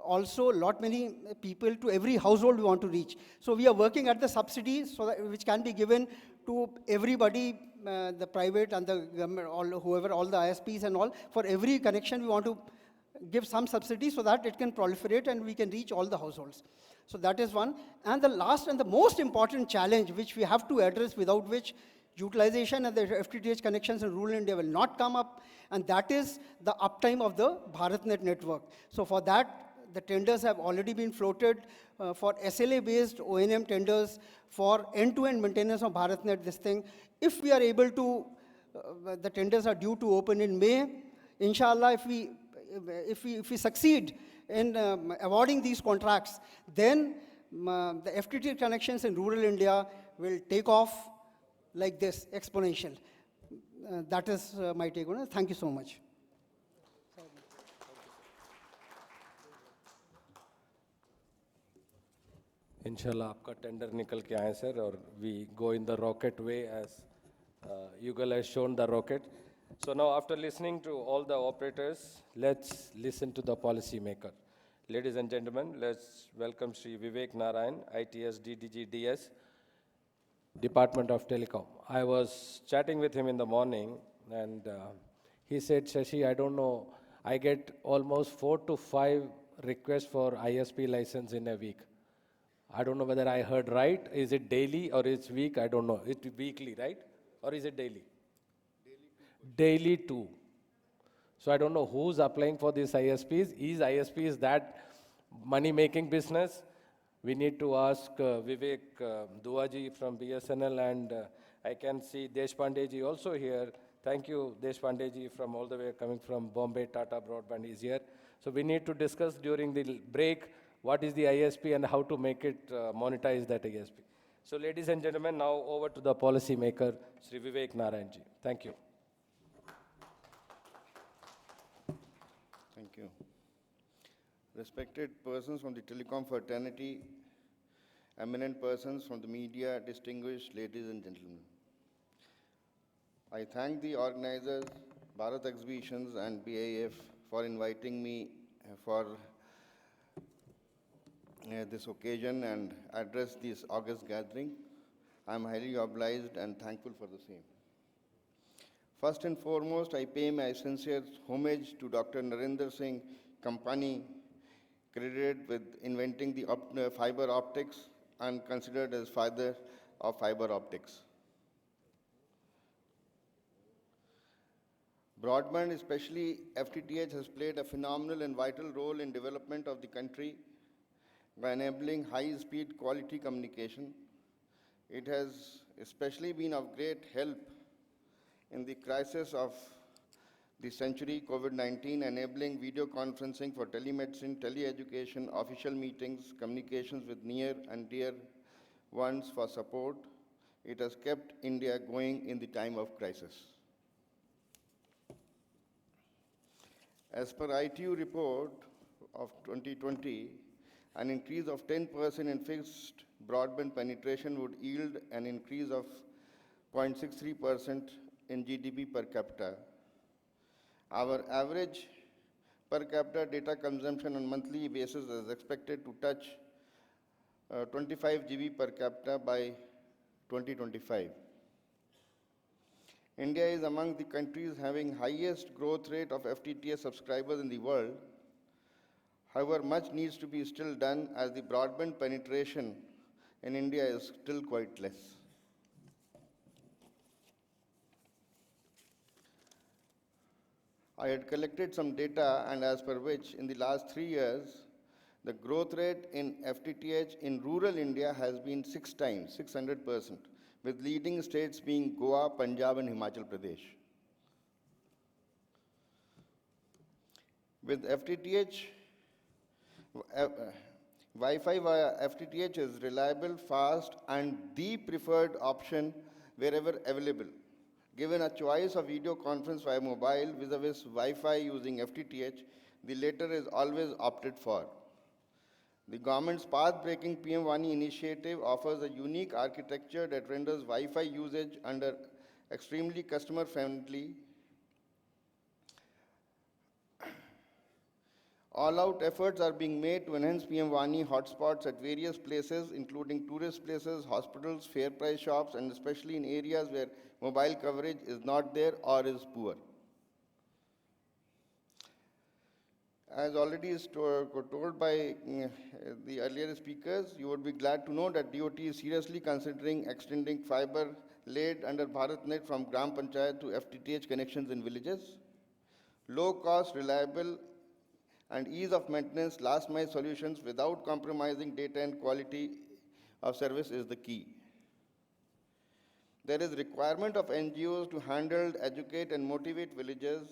lot many people, to every household we want to reach. So we are working at the subsidy, which can be given to everybody, the private and the government, all the ISPs and all. For every connection, we want to give some subsidy so that it can proliferate and we can reach all the households. So that is one. And the last and the most important challenge which we have to address, without which utilization and the FTTH connections in rural India will not come up, and that is the uptime of the BharatNet network. So for that, the tenders have already been floated for SLA-based O&M tenders for end-to-end maintenance of BharatNet, this thing. If we are able to, the tenders are due to open in May. Inshallah, if we succeed in awarding these contracts, then the FTTH connections in rural India will take off like this, exponential. That is my take on it. Thank you so much. इंशाल्लाह आपका tender निकल के आए sir, और we go in the rocket way as Yugal has shown the rocket. So now, after listening to all the operators, let's listen to the policy maker. Ladies and gentlemen, let's welcome Sri Vivek Narayan, ITS DDG DS, Department of Telecom. I was chatting with him in the morning, and he said, Shashi, I don't know, I get almost 4 to 5 requests for ISP license in a week. I don't know whether I heard right. Is it daily or it's week? I don't know. It's weekly, right? Or is it daily? Daily too. So I don't know who's applying for these ISPs. Is ISPs that money-making business? We need to ask Vivek Duaji from BSNL, and I can see Deshpande ji also here. Thank you, Deshpande ji, from all the way coming from Bombay. Tata Broadband is here. So we need to discuss during the break what is the ISP and how to make it monetize that ISP. So ladies and gentlemen, now over to the policy maker, Sri Vivek Narayanji. Thank you. Thank you. Respected persons from the telecom fraternity, eminent persons from the media, distinguished ladies and gentlemen. I thank the organizers, Bharat Exhibitions and BIF for inviting me for this occasion and address this August gathering. I am highly obliged and thankful for the same. First and foremost, I pay my sincere homage to Dr. Narendra Singh Kampani, credited with inventing the fiber optics and considered as father of fiber optics. Broadband, especially FTTH, has played a phenomenal and vital role in development of the country by enabling high-speed quality communication. It has especially been of great help in the crisis of the century, COVID-19, enabling video conferencing for telemedicine, teleeducation, official meetings, communications with near and dear ones for support. It has kept India going in the time of crisis. As per ITU report of 2020, an increase of 10% in fixed broadband penetration would yield an increase of 0.63% in GDP per capita. Our average per capita data consumption on monthly basis is expected to touch 25 GB per capita by 2025. India is among the countries having highest growth rate of FTTH subscribers in the world. However, much needs to be still done as the broadband penetration in India is still quite less. I had collected some data, and as per which, in the last 3 years, the growth rate in FTTH in rural India has been 6 times, 600%, with leading states being Goa, Punjab, and Himachal Pradesh. With FTTH, Wi-Fi via FTTH is reliable, fast, and the preferred option wherever available. Given a choice of video conference via mobile vis-a-vis Wi-Fi using FTTH, the latter is always opted for. The government's path-breaking PM Vani initiative offers a unique architecture that renders Wi-Fi usage under extremely customer-friendly. All-out efforts are being made to enhance PM Vani hotspots at various places, including tourist places, hospitals, fair price shops, and especially in areas where mobile coverage is not there or is poor. As already is told by the earlier speakers, you would be glad to know that DOT is seriously considering extending fiber laid under BharatNet from Gram Panchayat to FTTH connections in villages. Low cost, reliable, and ease of maintenance last mile solutions without compromising data and quality of service is the key. There is requirement of NGOs to handle, educate, and motivate villagers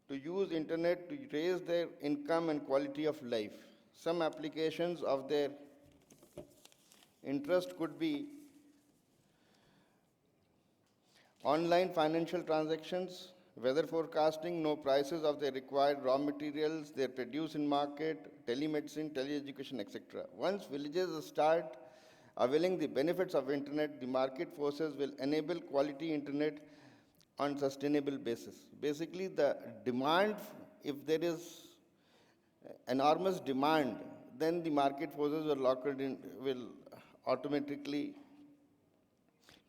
to use internet to raise their income and quality of life. Some applications of their interest could be online financial transactions, weather forecasting, know prices of their required raw materials, their produce in market, telemedicine, teleeducation, etc. Once villages start availing the benefits of internet, the market forces will enable quality internet on sustainable basis. Basically, the demand, if there is enormous demand, then the market forces will automatically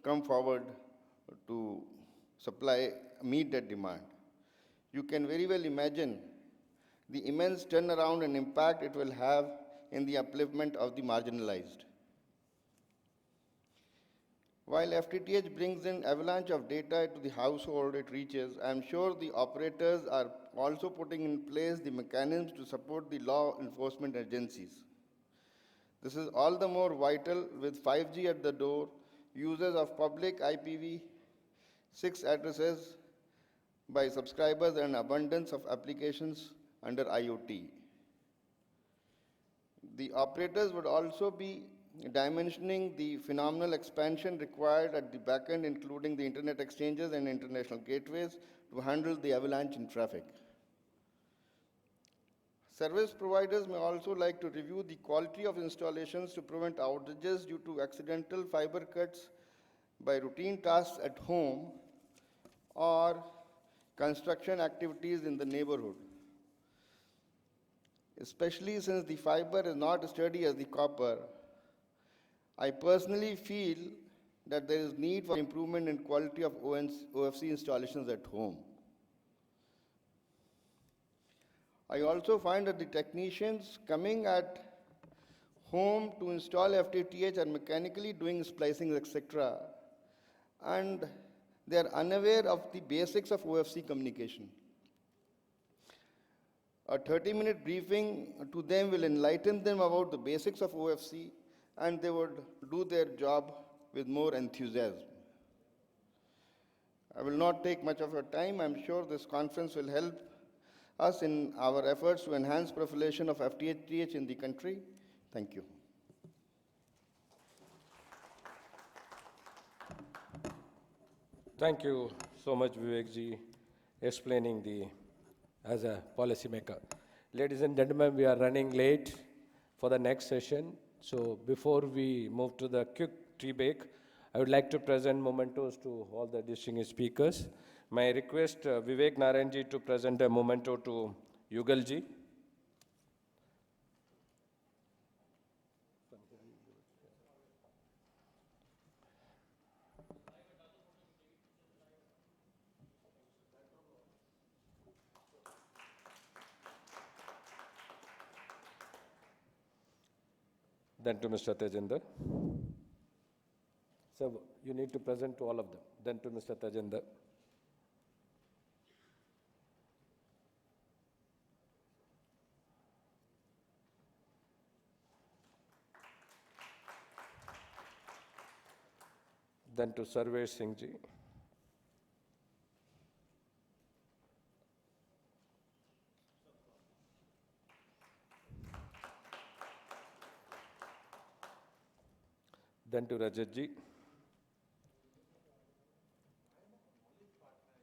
come forward to meet that demand. You can very well imagine the immense turnaround and impact it will have in the upliftment of the marginalized. While FTTH brings in avalanche of data to the household it reaches, I am sure the operators are also putting in place the mechanisms to support the law enforcement agencies. This is all the more vital with 5G at the door, users of public IPv6 addresses by subscribers and abundance of applications under IoT. The operators would also be dimensioning the phenomenal expansion required at the back end, including the internet exchanges and international gateways, to handle the avalanche in traffic. Service providers may also like to review the quality of installations to prevent outages due to accidental fiber cuts by routine tasks at home or construction activities in the neighborhood. Especially since the fiber is not as sturdy as the copper, I personally feel that there is need for improvement in quality of OFC installations at home. I also find that the technicians coming at home to install FTTH are mechanically doing splicing, etc., and they are unaware of the basics of OFC communication. A 30-minute briefing to them will enlighten them about the basics of OFC, and they would do their job with more enthusiasm. I will not take much of your time. I'm sure this conference will help us in our efforts to enhance proliferation of FTTH in the country. Thank you. Thank you so much, Vivekji, explaining as a policymaker. Ladies and gentlemen, we are running late for the next session. So before we move to the quick tea break, I would like to present mementos to all the distinguished speakers. May I request Vivek Narayanji to present a memento to Yugalji. Then to Mr. Tejinder. So you need to present to all of them. Then to Mr. Tejinder. Then to Sarvesh Singh ji. Then to Rajat ji.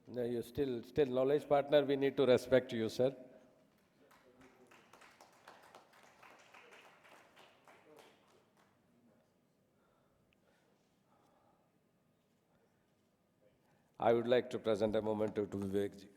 No, you're still knowledge partner. We need to respect you, sir. I would like to present a memento to Vivek ji.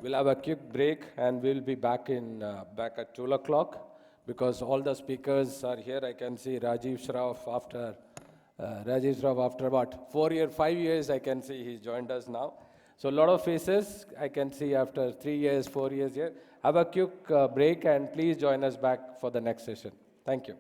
We'll have a quick break and we'll be back at 2 o'clock because all the speakers are here. I can see Rajiv Shroff after about 5 years, I can see he's joined us now. So a lot of faces I can see after 3 years, 4 years here. Have a quick break and please join us back for the next session. Thank you.